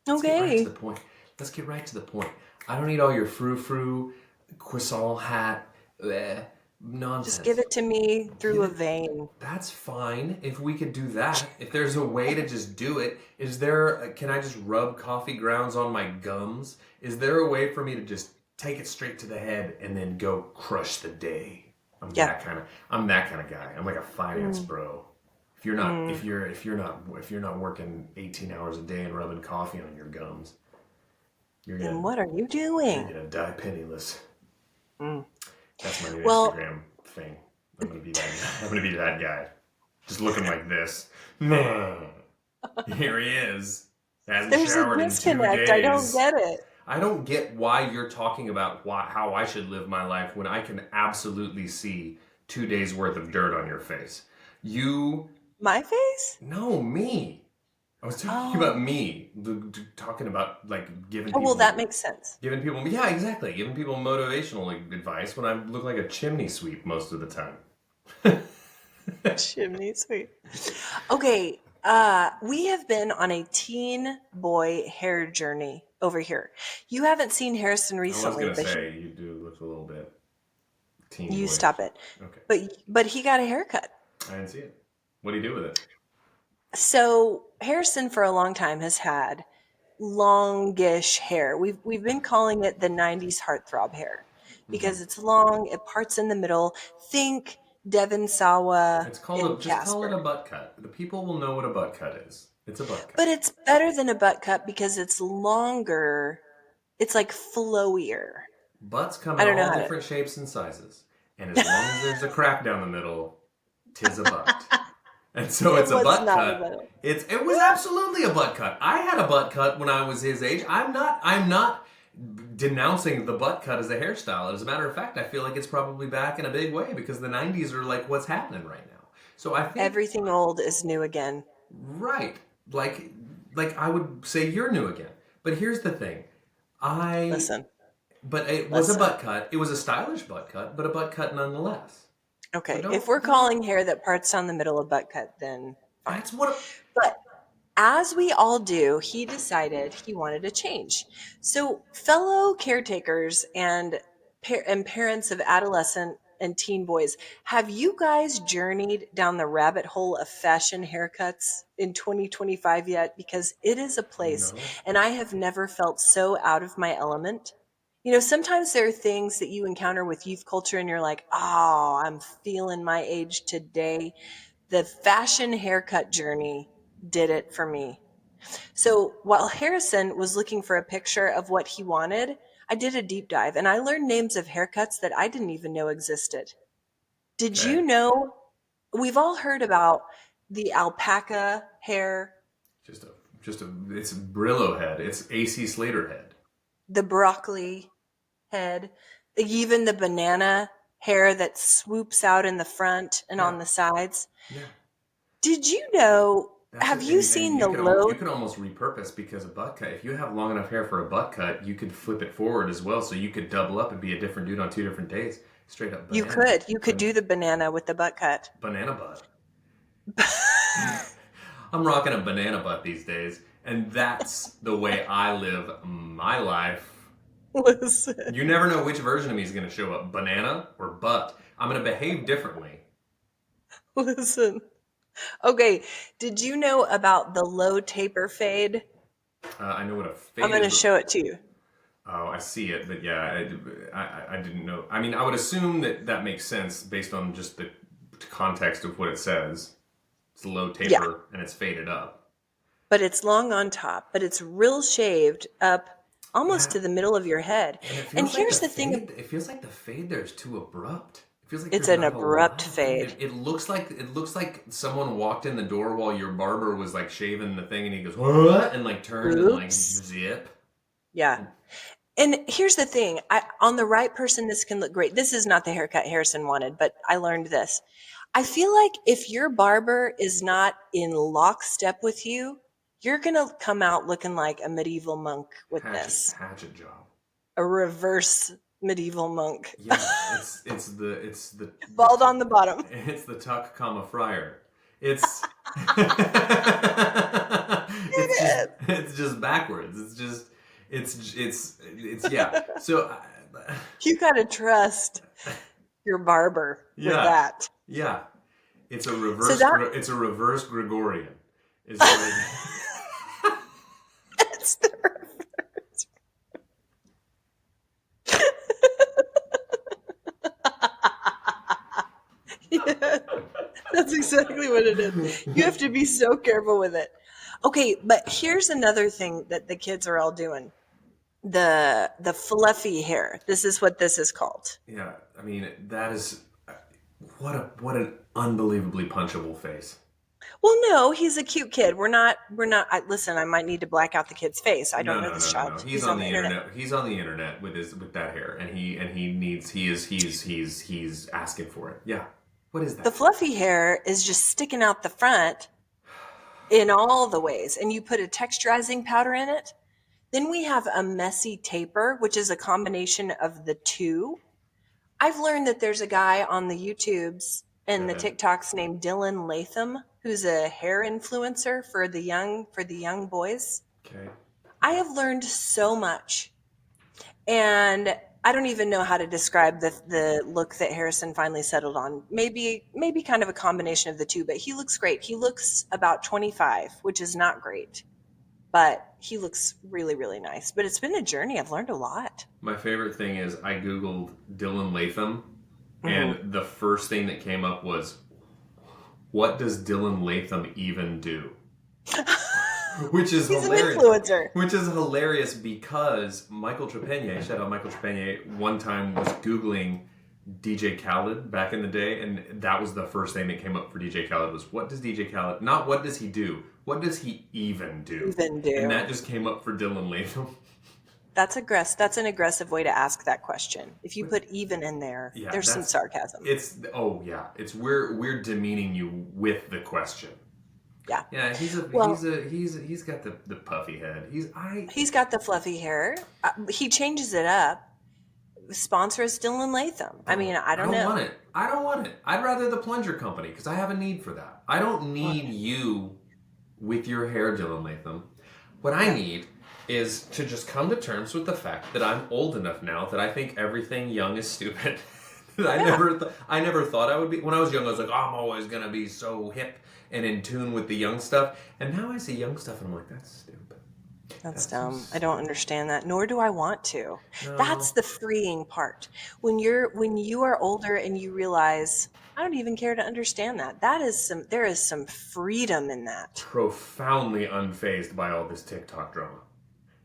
Speaker 1: Let's get right to the
Speaker 2: Okay,
Speaker 1: point. Let's get right to the point. I don't need all your frou-frou, croissant hat, bleh,
Speaker 2: just give
Speaker 1: nonsense.
Speaker 2: it to me
Speaker 1: Give
Speaker 2: through a
Speaker 1: it.
Speaker 2: vein.
Speaker 1: That's fine if we could do that. If there's a way to just do it, is there? Can I just rub coffee grounds on my gums? Is there a way for me to just take it straight to the head and then go crush the day?
Speaker 2: Yeah.
Speaker 1: I'm that kind of guy. I'm like a finance
Speaker 2: Mm,
Speaker 1: bro. If you're not
Speaker 2: mm.
Speaker 1: if you're not working 18 hours a day and rubbing coffee on your gums, you're
Speaker 2: Then
Speaker 1: gonna
Speaker 2: what are you
Speaker 1: you're
Speaker 2: doing?
Speaker 1: gonna die penniless.
Speaker 2: Mm.
Speaker 1: That's my new
Speaker 2: Well,
Speaker 1: Instagram thing. I'm gonna be that guy. I'm gonna be that guy. Just looking like this. Here he is. Hasn't
Speaker 2: there's a
Speaker 1: showered in two
Speaker 2: disconnect. I don't
Speaker 1: days.
Speaker 2: get it.
Speaker 1: I don't get why you're talking about how I should live my life when I can absolutely see 2 days worth of dirt on your face. You,
Speaker 2: My face?
Speaker 1: no, me. I was talking about
Speaker 2: Oh,
Speaker 1: me. Talking about like
Speaker 2: oh, well, that makes sense.
Speaker 1: yeah, exactly. Giving people motivational advice when I look like a chimney sweep most of the time.
Speaker 2: Chimney sweep. Okay, we have been on a teen boy hair journey over here. You haven't seen Harrison
Speaker 1: I was
Speaker 2: recently,
Speaker 1: gonna
Speaker 2: but
Speaker 1: say you do look a little bit teen
Speaker 2: you
Speaker 1: boyish.
Speaker 2: stop it.
Speaker 1: Okay,
Speaker 2: But he got a haircut.
Speaker 1: I didn't see it. What do you do with it?
Speaker 2: So Harrison for a long time has had longish hair. We've been calling it the 90s heartthrob hair
Speaker 1: Mm-hmm.
Speaker 2: because it's long, it parts in the middle. Think Devon Sawa in
Speaker 1: Just call it
Speaker 2: Casper.
Speaker 1: a butt cut. The people will know what a butt cut is. It's a butt cut.
Speaker 2: But it's better than a butt cut because it's longer. It's like flowier.
Speaker 1: Butts come
Speaker 2: I
Speaker 1: in
Speaker 2: don't know
Speaker 1: all
Speaker 2: how to.
Speaker 1: different shapes and sizes, and as long as there's a crack down the middle, tis a butt. And so
Speaker 2: It
Speaker 1: it's a
Speaker 2: was
Speaker 1: butt
Speaker 2: not a
Speaker 1: cut. It was absolutely a butt cut. I had a butt cut when I was his age. I'm not denouncing the butt cut as a hairstyle. As a matter of fact, I feel like it's probably back in a big way because the 90s are like what's happening right now. So I think
Speaker 2: Everything old is new again.
Speaker 1: right, like I would say you're new again. But here's the thing, I
Speaker 2: Listen,
Speaker 1: but it was a
Speaker 2: listen.
Speaker 1: butt cut. It was a stylish butt cut, but a butt cut nonetheless. So
Speaker 2: Okay, if we're
Speaker 1: don't.
Speaker 2: calling hair that parts down the middle of butt cut, then fine.
Speaker 1: That's what.
Speaker 2: But as we all do, he decided he wanted a change. So, fellow caretakers and parents of adolescent and teen boys, have you guys journeyed down the rabbit hole of fashion haircuts in 2025 yet? Because it is a place,
Speaker 1: No.
Speaker 2: and I have never felt so out of my element. You know, sometimes there are things that you encounter with youth culture, and you're like, oh, I'm feeling my age today. The fashion haircut journey did it for me. So while Harrison was looking for a picture of what he wanted, I did a deep dive and I learned names of haircuts that I didn't even know existed. Did you
Speaker 1: Okay.
Speaker 2: know we've all heard about the alpaca hair,
Speaker 1: Just a it's Brillo head. It's AC Slater head.
Speaker 2: the broccoli head, even the banana hair that swoops out in the front and
Speaker 1: Yeah.
Speaker 2: on the sides?
Speaker 1: Yeah.
Speaker 2: Did you know?
Speaker 1: That's
Speaker 2: Have
Speaker 1: it.
Speaker 2: you
Speaker 1: And
Speaker 2: seen the low?
Speaker 1: you could almost repurpose because a butt cut. If you have long enough hair for a butt cut, you could flip it forward as well, so you could double up and be a different dude on 2 different days. Straight up
Speaker 2: You
Speaker 1: banana.
Speaker 2: could. You could do the banana with the butt cut.
Speaker 1: Banana butt. I'm rocking a banana butt these days, and that's the way I live my life.
Speaker 2: Listen.
Speaker 1: You never know which version of me is going to show up, banana or butt. I'm going to behave differently.
Speaker 2: Listen. Okay, did you know about the low taper fade?
Speaker 1: I know what a fade
Speaker 2: I'm going to
Speaker 1: is.
Speaker 2: show it to you.
Speaker 1: Oh, I see it, but yeah, I didn't know. I mean, I would assume that makes sense based on just the context of what it says. It's a low taper
Speaker 2: Yeah.
Speaker 1: and it's faded up.
Speaker 2: But it's long on top, but it's real shaved up almost
Speaker 1: Yeah.
Speaker 2: to the middle of your head.
Speaker 1: And it feels
Speaker 2: And
Speaker 1: like
Speaker 2: here's
Speaker 1: the
Speaker 2: the thing.
Speaker 1: fade. It feels like the fade there is too abrupt. It feels like
Speaker 2: It's
Speaker 1: there's
Speaker 2: an
Speaker 1: not a
Speaker 2: abrupt
Speaker 1: lot of
Speaker 2: fade.
Speaker 1: It looks like someone walked in the door while your barber was like shaving the thing, and he goes what and like turned and like
Speaker 2: Oops.
Speaker 1: zip.
Speaker 2: Yeah. And here's the thing. On the right person, this can look great. This is not the haircut Harrison wanted, but I learned this. I feel like if your barber is not in lockstep with you, you're going to come out looking like a medieval monk with this.
Speaker 1: Hatchet job.
Speaker 2: A reverse medieval monk.
Speaker 1: Yeah, it's the
Speaker 2: Bald on the bottom.
Speaker 1: It's the tuck, comma friar. It's it's just backwards. It's yeah. So
Speaker 2: You got to trust your barber with that.
Speaker 1: Yeah, it's a reverse. It's a reverse Gregorian. Is what it is.
Speaker 2: It's the reverse. Yeah, that's exactly what it is. You have to be so careful with it. Okay, but here's another thing that the kids are all doing. The fluffy hair. This is what this is called.
Speaker 1: Yeah, I mean that is what an unbelievably punchable face.
Speaker 2: Well, no, he's a cute kid. Listen, I might need to black out the kid's face. I don't know this child.
Speaker 1: No. He's on the internet. He's on the internet with that hair, and he's asking for it. Yeah. What is that?
Speaker 2: The fluffy hair is just sticking out the front in all the ways, and you put a texturizing powder in it. Then we have a messy taper, which is a combination of the two. I've learned that there's a guy on the YouTubes and the TikToks named Dylan Latham, who's a hair influencer for the young boys.
Speaker 1: Okay.
Speaker 2: I have learned so much, and I don't even know how to describe the look that Harrison finally settled on. Maybe kind of a combination of the two, but he looks great. He looks about 25, which is not great, but he looks really, really nice. But it's been a journey. I've learned a lot.
Speaker 1: My favorite thing is I Googled Dylan Latham, and the first thing that came up was, what does Dylan Latham even do? Which is
Speaker 2: He's
Speaker 1: hilarious.
Speaker 2: an influencer.
Speaker 1: Which is hilarious because Michael Trepanier, shout out Michael Trepanier, one time was Googling DJ Khaled back in the day, and that was the first thing that came up for DJ Khaled was, what does DJ Khaled, not what does he do, what does he even do?
Speaker 2: Even do.
Speaker 1: And that just came up for Dylan Latham.
Speaker 2: That's That's an aggressive way to ask that question. If you put even in there,
Speaker 1: Yeah,
Speaker 2: there's some sarcasm.
Speaker 1: It's we're demeaning you with the question.
Speaker 2: Yeah.
Speaker 1: Yeah, he's
Speaker 2: Well,
Speaker 1: got the puffy head.
Speaker 2: he's got the fluffy hair. He changes it up. Sponsor is Dylan Latham. I mean, I don't know.
Speaker 1: Want it. I don't want it. I'd rather the plunger company because I have a need for that. I don't need you with your hair, Dylan Latham. What I need is to just come to terms with the fact that I'm old enough now that I think everything young is stupid. I never thought I would be. When I was young, I was like, oh, I'm always gonna be so hip and in tune with the young stuff. And now I see young stuff and I'm like, that's stupid.
Speaker 2: That's dumb. I don't understand that, nor do I want to.
Speaker 1: No.
Speaker 2: That's the freeing part. When you are older and you realize I don't even care to understand that. There is some freedom in that.
Speaker 1: Profoundly unfazed by all this TikTok drama.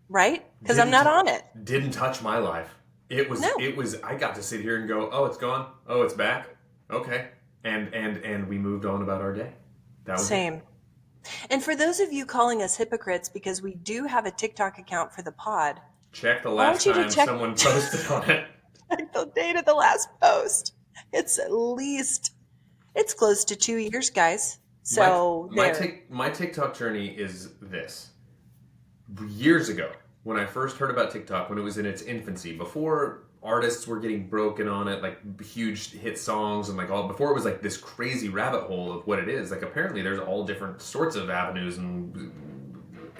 Speaker 2: Right? Because I'm not on it.
Speaker 1: Didn't touch my life. It was I got to sit here and go, oh, it's gone. Oh, it's back. Okay. And we moved on about our day. That was
Speaker 2: Same.
Speaker 1: It.
Speaker 2: And for those of you calling us hypocrites because we do have a TikTok account for the pod,
Speaker 1: check the last time someone posted on it.
Speaker 2: Check the date of the last post. It's close to 2 years, guys. So
Speaker 1: my TikTok journey is this. Years ago, when I first heard about TikTok, when it was in its infancy, before artists were getting broken on it, like huge hit songs and before it was like this crazy rabbit hole of what it is. Like apparently there's all different sorts of avenues and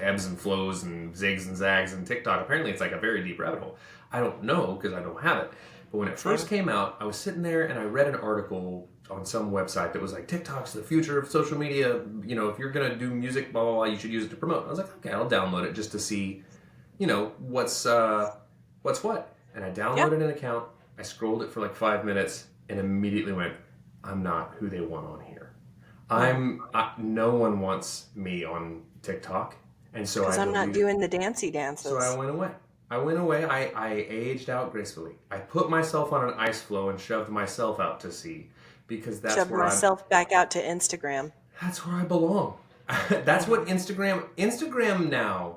Speaker 1: ebbs and flows and zigs and zags and TikTok. Apparently it's like a very deep rabbit hole. I don't know because I don't have it. But when it first came out, I was sitting there and I read an article on some website that was like, TikTok's the future of social media. You know, if you're going to do music, blah, blah, blah, you should use it to promote. I was like, okay, I'll download it just to see, what's what. And I downloaded an account. I scrolled it for like 5 minutes and immediately went, I'm not who they want on here. No one wants me on TikTok. And so
Speaker 2: because I'm not doing the dancey dances.
Speaker 1: So I went away. I aged out gracefully. I put myself on an ice floe and shoved myself out to sea because that's where
Speaker 2: myself back out to Instagram.
Speaker 1: That's where I belong. That's what Instagram now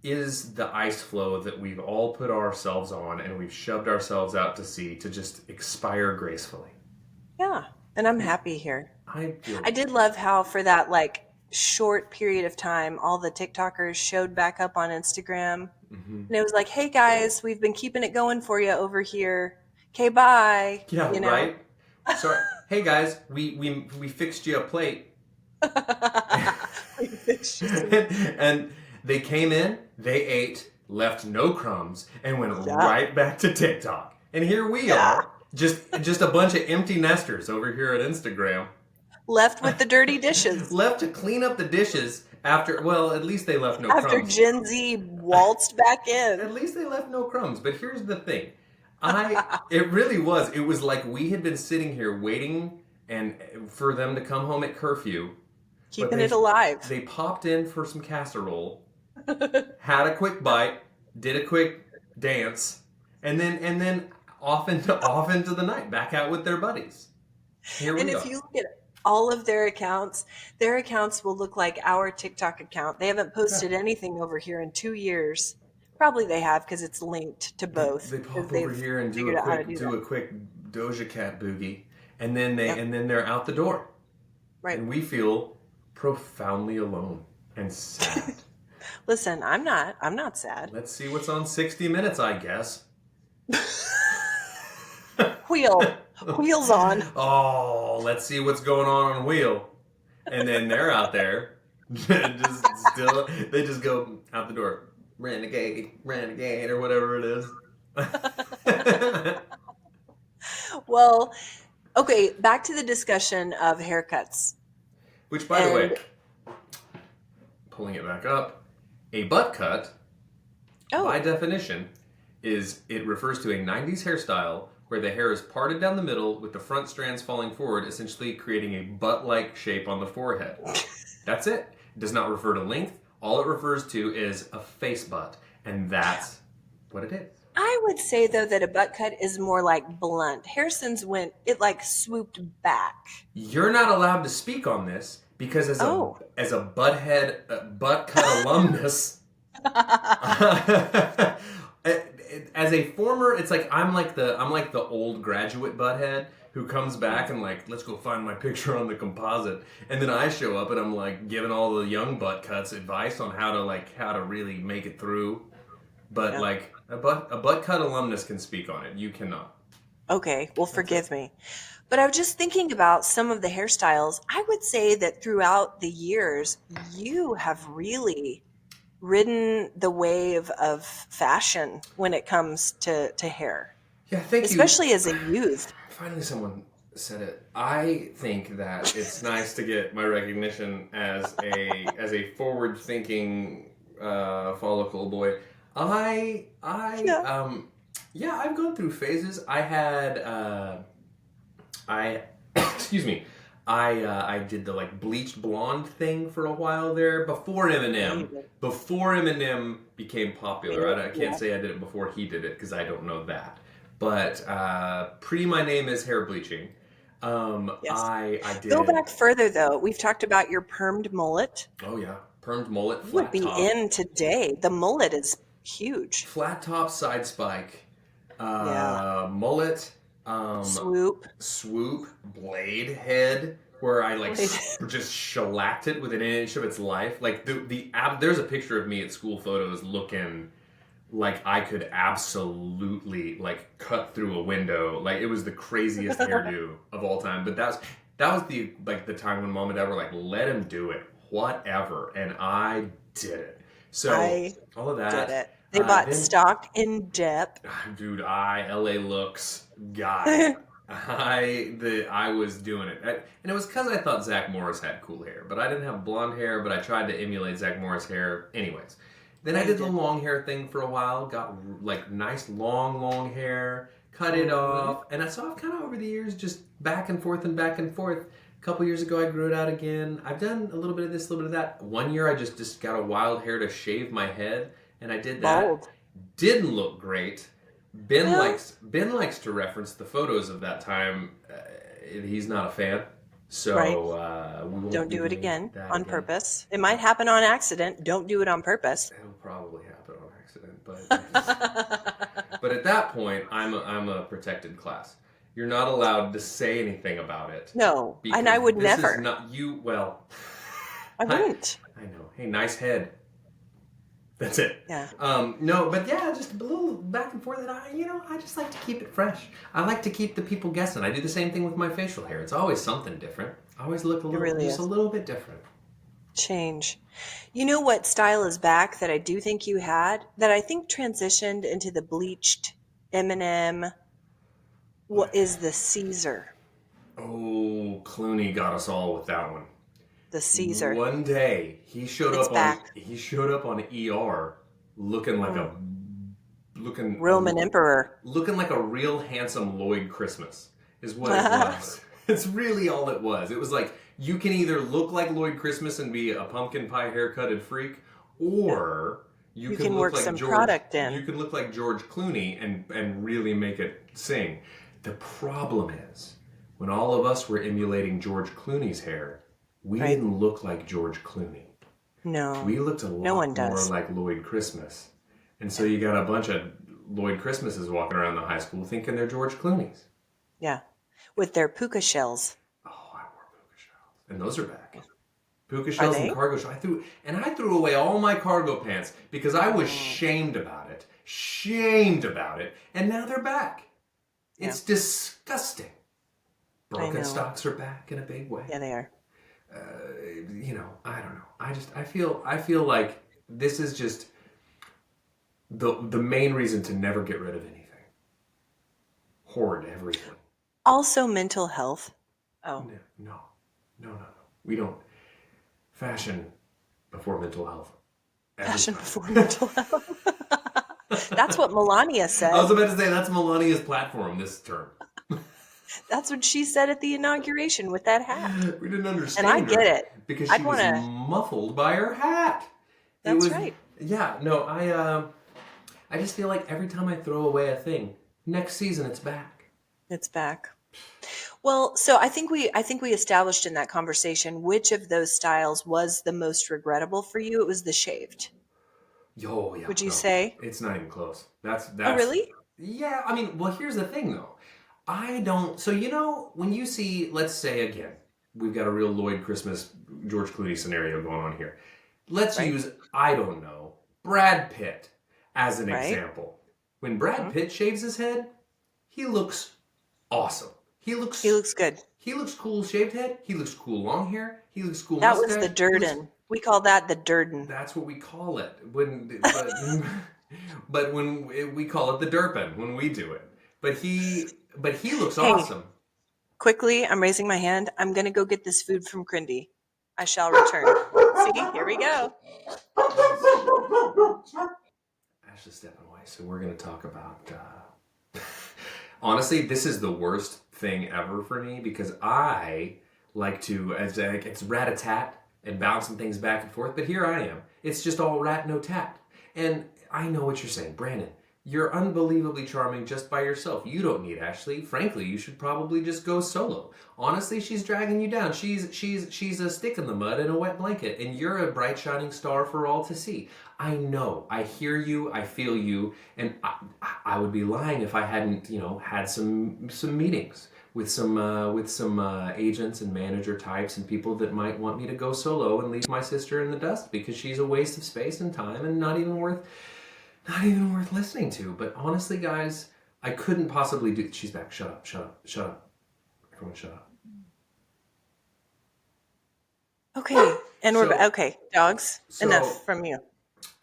Speaker 1: is, the ice floe that we've all put ourselves on and we've shoved ourselves out to sea to just expire gracefully.
Speaker 2: Yeah, and I'm happy here.
Speaker 1: I
Speaker 2: did love how for that short period of time, all the TikTokers showed back up on Instagram. Mm-hmm. And it was like, hey guys, we've been keeping it going for you over here. Okay, bye.
Speaker 1: Yeah, right? So, hey guys, we fixed you a plate. And they came in, they ate, left no crumbs, and went right back to TikTok. And here we are, just a bunch of empty nesters over here at Instagram.
Speaker 2: Left with the dirty dishes.
Speaker 1: Left to clean up the dishes after, well, at least they left no crumbs.
Speaker 2: After Gen Z waltzed back in.
Speaker 1: At least they left no crumbs. But here's the thing. It really was. It was like we had been sitting here waiting and for them to come home at curfew.
Speaker 2: Keeping it alive.
Speaker 1: They popped in for some casserole, had a quick bite, did a quick dance, and then off into the night, back out with their buddies. Here we are.
Speaker 2: If you look at all of their accounts will look like our TikTok account. They haven't posted anything over here in 2 years. Probably they have because it's linked to both.
Speaker 1: They pop over here and do a quick Doja Cat boogie, and then they're out the door.
Speaker 2: Right.
Speaker 1: And we feel profoundly alone and sad.
Speaker 2: Listen, I'm not sad.
Speaker 1: Let's see what's on 60 Minutes, I guess.
Speaker 2: Wheels on.
Speaker 1: Oh, let's see what's going on Wheel. And then they're out there. They just go out the door. Renegade, or whatever it is.
Speaker 2: Well, okay, back to the discussion of haircuts.
Speaker 1: Which, by the way, pulling it back up, a butt cut, by definition, it refers to a 90s hairstyle where the hair is parted down the middle with the front strands falling forward, essentially creating a butt-like shape on the forehead. That's it. It does not refer to length. All it refers to is a face butt, and that's what it is.
Speaker 2: I would say, though, that a butt cut is more like blunt. Harrison's swooped back.
Speaker 1: You're not allowed to speak on this because as a butt cut alumnus, a former, it's like I'm like the old graduate butthead who comes back and like, let's go find my picture on the composite, and then I show up and I'm like giving all the young butt cuts advice on how to really make it through. But
Speaker 2: Yeah.
Speaker 1: like a butt cut alumnus can speak on it. You cannot.
Speaker 2: Okay, well,
Speaker 1: That's it.
Speaker 2: forgive me. But I was just thinking about some of the hairstyles. I would say that throughout the years, you have really ridden the wave of fashion when it comes to hair,
Speaker 1: Yeah, thank you.
Speaker 2: especially as a youth.
Speaker 1: Finally, someone said it. I think that it's nice to get my recognition as a forward-thinking follicle boy. I
Speaker 2: Yeah.
Speaker 1: yeah, I've gone through phases. I had I excuse me. I did the like bleached blonde thing for a while there before
Speaker 2: Yeah, you
Speaker 1: Eminem.
Speaker 2: did.
Speaker 1: Before Eminem became popular, I can't
Speaker 2: Yeah.
Speaker 1: say I did it before he did it because I don't know that. But pre my name is hair bleaching.
Speaker 2: Yes.
Speaker 1: I
Speaker 2: Go
Speaker 1: did.
Speaker 2: back further though. We've talked about your permed mullet.
Speaker 1: Oh yeah, permed mullet,
Speaker 2: You would
Speaker 1: flat
Speaker 2: be
Speaker 1: top,
Speaker 2: in today. The mullet is huge.
Speaker 1: flat top side spike,
Speaker 2: Yeah.
Speaker 1: mullet,
Speaker 2: Swoop.
Speaker 1: swoop, blade head, where I like
Speaker 2: Blade.
Speaker 1: just shellacked it within an inch of its life. Like there's a picture of me at school photos looking like I could absolutely like cut through a window. Like it was the craziest hairdo of all time. But that was the time when mom and dad were like, let him do it, whatever, and I did it. So
Speaker 2: I
Speaker 1: all of
Speaker 2: did
Speaker 1: that.
Speaker 2: it. They bought
Speaker 1: Then
Speaker 2: stock in depth.
Speaker 1: dude, LA looks guy. I was doing it, and it was because I thought Zach Morris had cool hair, but I didn't have blonde hair. But I tried to emulate Zach Morris hair, anyways. Then
Speaker 2: Yeah,
Speaker 1: I
Speaker 2: you
Speaker 1: did the
Speaker 2: did.
Speaker 1: long hair thing for a while. Got like nice long hair, cut it off, and so I've kind of over the years just back and forth and back and forth. A couple years ago, I grew it out again. I've done a little bit of this, a little bit of that. One year, I just got a wild hair to shave my head, and I did that.
Speaker 2: Bold.
Speaker 1: Didn't look great. Ben
Speaker 2: Well,
Speaker 1: likes to reference the photos of that time. He's not a fan,
Speaker 2: right.
Speaker 1: so we won't
Speaker 2: Don't
Speaker 1: be
Speaker 2: do it
Speaker 1: doing
Speaker 2: again
Speaker 1: that
Speaker 2: on
Speaker 1: again.
Speaker 2: purpose. It might happen on accident. Don't do it on purpose.
Speaker 1: It'll probably happen on accident, but at that point, I'm a protected class. You're not allowed to say anything about it
Speaker 2: No, and I
Speaker 1: because
Speaker 2: would
Speaker 1: this is
Speaker 2: never.
Speaker 1: not you. Well,
Speaker 2: I
Speaker 1: I
Speaker 2: wouldn't.
Speaker 1: I know. Hey, nice head. That's it.
Speaker 2: Yeah.
Speaker 1: No, but yeah, just a little back and forth. And I just like to keep it fresh. I like to keep the people guessing. I do the same thing with my facial hair. It's always something different. I always look
Speaker 2: It really
Speaker 1: just a
Speaker 2: is.
Speaker 1: little bit different.
Speaker 2: Change. You know what style is back that I do think you had that I think transitioned into the bleached Eminem? What
Speaker 1: What?
Speaker 2: is the Caesar?
Speaker 1: Oh, Clooney got us all with that one.
Speaker 2: The Caesar.
Speaker 1: One day
Speaker 2: It's back.
Speaker 1: he showed up on ER looking like
Speaker 2: Mm.
Speaker 1: looking
Speaker 2: Roman Emperor.
Speaker 1: looking like a real handsome Lloyd Christmas is what it was. It's really all it was. It was like you can either look like Lloyd Christmas and be a pumpkin pie haircutted freak, or you
Speaker 2: You
Speaker 1: can
Speaker 2: can
Speaker 1: look
Speaker 2: work
Speaker 1: like
Speaker 2: some
Speaker 1: George.
Speaker 2: product
Speaker 1: You
Speaker 2: in.
Speaker 1: can look like George Clooney and really make it sing. The problem is when all of us were emulating George Clooney's hair, we
Speaker 2: Right?
Speaker 1: didn't look like George Clooney.
Speaker 2: No,
Speaker 1: We looked a
Speaker 2: no one
Speaker 1: lot more
Speaker 2: does.
Speaker 1: like Lloyd Christmas. And so you got a bunch of Lloyd Christmases walking around the high school thinking they're George Clooney's.
Speaker 2: Yeah. With their puka shells.
Speaker 1: Oh, I wore puka shells. And those are back. Puka
Speaker 2: Are
Speaker 1: shells and
Speaker 2: they?
Speaker 1: cargo shells. I threw away all my cargo pants because I was
Speaker 2: Mm.
Speaker 1: shamed about it. Shamed about it. And now they're back.
Speaker 2: Yeah.
Speaker 1: It's disgusting.
Speaker 2: I know.
Speaker 1: Birkenstocks are back in a big way.
Speaker 2: Yeah, they are.
Speaker 1: I don't know. I feel like this is just the main reason to never get rid of anything. Hoard everything.
Speaker 2: Also, mental health. Oh,
Speaker 1: No. We don't fashion before mental health.
Speaker 2: fashion
Speaker 1: Every time.
Speaker 2: before mental health. That's what Melania
Speaker 1: I was
Speaker 2: said.
Speaker 1: about to say that's Melania's platform this term.
Speaker 2: That's what she said at the inauguration with that hat.
Speaker 1: We didn't
Speaker 2: And I
Speaker 1: understand
Speaker 2: get
Speaker 1: her
Speaker 2: it.
Speaker 1: because
Speaker 2: I'd
Speaker 1: she
Speaker 2: want
Speaker 1: was
Speaker 2: to.
Speaker 1: muffled by her hat. It
Speaker 2: That's
Speaker 1: was
Speaker 2: right.
Speaker 1: yeah. No, I just feel like every time I throw away a thing, next season it's back.
Speaker 2: It's back. Well, so I think we established in that conversation which of those styles was the most regrettable for you. It was the shaved.
Speaker 1: Yo, yeah,
Speaker 2: Would you
Speaker 1: no,
Speaker 2: say?
Speaker 1: it's not even close.
Speaker 2: Oh, really?
Speaker 1: Yeah, I mean, well, here's the thing though. I don't. So when you see, let's say again, we've got a real Lloyd Christmas George Clooney scenario going on here. Let's
Speaker 2: Right?
Speaker 1: use, I don't know, Brad Pitt as an
Speaker 2: Right?
Speaker 1: example. When Brad
Speaker 2: Hmm.
Speaker 1: Pitt shaves his head, he looks awesome. He
Speaker 2: He
Speaker 1: looks
Speaker 2: looks good.
Speaker 1: he looks cool shaved head. He looks cool long hair. He looks cool
Speaker 2: That was the
Speaker 1: mustache. He looks.
Speaker 2: Durden. We call that the Durden.
Speaker 1: That's what we call it but when we call it the Durpin when we do it. But he looks
Speaker 2: Hey,
Speaker 1: awesome.
Speaker 2: quickly, I'm raising my hand. I'm going to go get this food from Crindy. I shall return. See, here we go.
Speaker 1: Ash is stepping away, so we're going to talk about. Honestly, this is the worst thing ever for me because I like to, it's rat-a-tat and bouncing things back and forth, but here I am. It's just all rat, no tat. And I know what you're saying, Brandon. You're unbelievably charming just by yourself. You don't need Ashley. Frankly, you should probably just go solo. Honestly, she's dragging you down. She's a stick in the mud and a wet blanket, and you're a bright shining star for all to see. I know. I hear you. I feel you, and I would be lying if I hadn't, had some meetings with some agents and manager types and people that might want me to go solo and leave my sister in the dust because she's a waste of space and time and not even worth listening to. But honestly, guys, I couldn't possibly do. She's back. Shut up. Shut up. Shut up. Everyone, shut up.
Speaker 2: Okay, and we're
Speaker 1: So,
Speaker 2: back. Okay, dogs,
Speaker 1: so
Speaker 2: enough from you.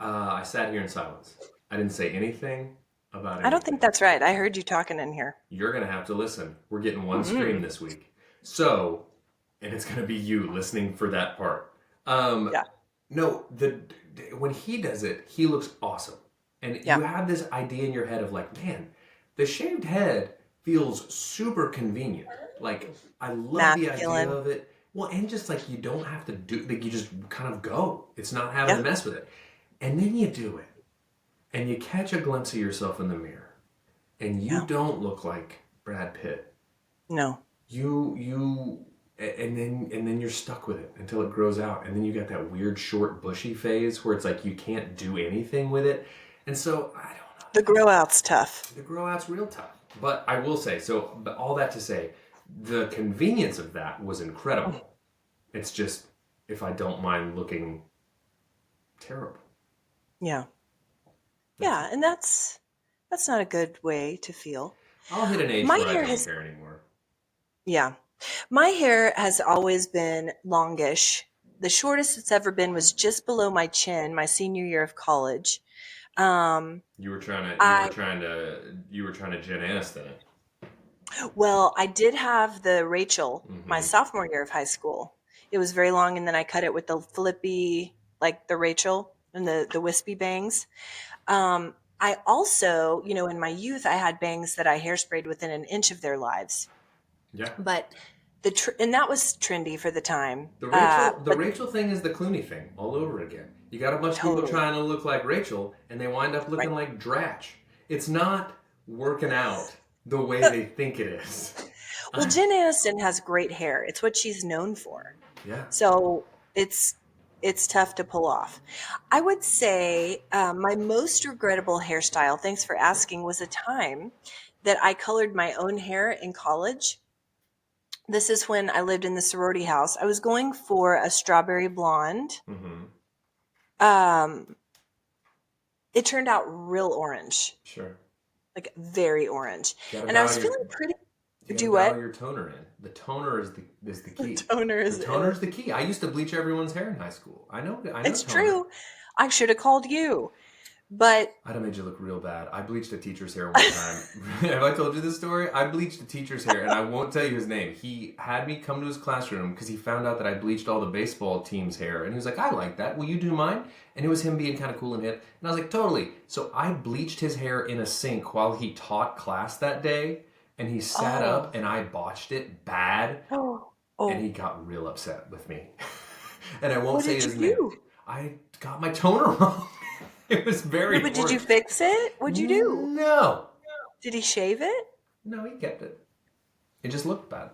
Speaker 1: I sat here in silence. I didn't say anything about
Speaker 2: I don't
Speaker 1: anything.
Speaker 2: think that's right. I heard you talking in here.
Speaker 1: You're gonna have to listen. We're getting one
Speaker 2: Mm-hmm.
Speaker 1: stream this week, so and it's gonna be you listening for that part.
Speaker 2: Yeah,
Speaker 1: No, when he does it, he looks awesome, and you
Speaker 2: yeah,
Speaker 1: have this idea in your head of like, man, the shaved head feels super convenient. Like I love the idea
Speaker 2: masculine.
Speaker 1: of it. Well, and just like you don't have to do, like you just kind of go. It's not having to
Speaker 2: Yeah,
Speaker 1: mess with it, and then you do it, and you catch a glimpse of yourself in the mirror, and you
Speaker 2: yeah.
Speaker 1: don't look like Brad Pitt.
Speaker 2: No.
Speaker 1: You and then you're stuck with it until it grows out, and then you got that weird short bushy phase where it's like you can't do anything with it, and so I don't know.
Speaker 2: The grow out's tough.
Speaker 1: The grow out's real tough, but I will say so. But all that to say, the convenience of that was incredible. It's just if I don't mind looking terrible.
Speaker 2: Yeah.
Speaker 1: That's
Speaker 2: Yeah,
Speaker 1: all.
Speaker 2: and that's not a good way to feel.
Speaker 1: I'll hit an age
Speaker 2: My
Speaker 1: where I
Speaker 2: hair
Speaker 1: don't
Speaker 2: has
Speaker 1: care anymore.
Speaker 2: Yeah. My hair has always been longish. The shortest it's ever been was just below my chin my senior year of college. Um,
Speaker 1: You were trying to, you were
Speaker 2: I
Speaker 1: trying to, you were trying to Jen Aniston it.
Speaker 2: well, I did have the Rachel my
Speaker 1: Mm-hmm.
Speaker 2: sophomore year of high school. It was very long, and then I cut it with the flippy, like the Rachel and the wispy bangs. I also, in my youth, I had bangs that I hairsprayed within an inch of their lives.
Speaker 1: Yeah.
Speaker 2: But and that was trendy for the time.
Speaker 1: The
Speaker 2: But
Speaker 1: Rachel thing is the Clooney thing all over again. You got a bunch of people
Speaker 2: totally
Speaker 1: trying to look like Rachel, and they wind up
Speaker 2: right.
Speaker 1: looking like Dratch. It's not working out the way they think it is.
Speaker 2: Well, Jen Aniston has great hair. It's what she's known for.
Speaker 1: Yeah.
Speaker 2: So it's tough to pull off. I would say my most regrettable hairstyle, thanks for asking, was a time that I colored my own hair in college. This is when I lived in the sorority house. I was going for a strawberry blonde.
Speaker 1: Mm-hmm.
Speaker 2: Um, it turned out real orange,
Speaker 1: Sure.
Speaker 2: like very orange.
Speaker 1: You gotta
Speaker 2: And I
Speaker 1: dial
Speaker 2: was
Speaker 1: your
Speaker 2: feeling pretty.
Speaker 1: you gotta
Speaker 2: Do
Speaker 1: dial
Speaker 2: what?
Speaker 1: your toner in. The toner is the key.
Speaker 2: Toner
Speaker 1: The
Speaker 2: is
Speaker 1: toner
Speaker 2: in.
Speaker 1: is the key. I used to bleach everyone's hair in high school. I know
Speaker 2: It's
Speaker 1: toner.
Speaker 2: true. I should have called you. But
Speaker 1: I'd have made you look real bad. I bleached a teacher's hair one time. Have I told you this story? I bleached a teacher's hair, and I won't tell you his name. He had me come to his classroom because he found out that I bleached all the baseball team's hair, and he was like, "I like that. Will you do mine?" And it was him being kind of cool and hip, and I was like, "Totally." So I bleached his hair in a sink while he taught class that day, and he sat
Speaker 2: oh,
Speaker 1: up, and I botched it bad,
Speaker 2: oh,
Speaker 1: and he
Speaker 2: oh,
Speaker 1: got real upset with me. And I won't
Speaker 2: what
Speaker 1: say
Speaker 2: did you
Speaker 1: his name.
Speaker 2: do?
Speaker 1: I got my toner wrong. It was
Speaker 2: No,
Speaker 1: very
Speaker 2: but did you
Speaker 1: orange.
Speaker 2: fix it? What'd you do?
Speaker 1: No.
Speaker 2: Did he shave it?
Speaker 1: No, he kept it. It just looked bad.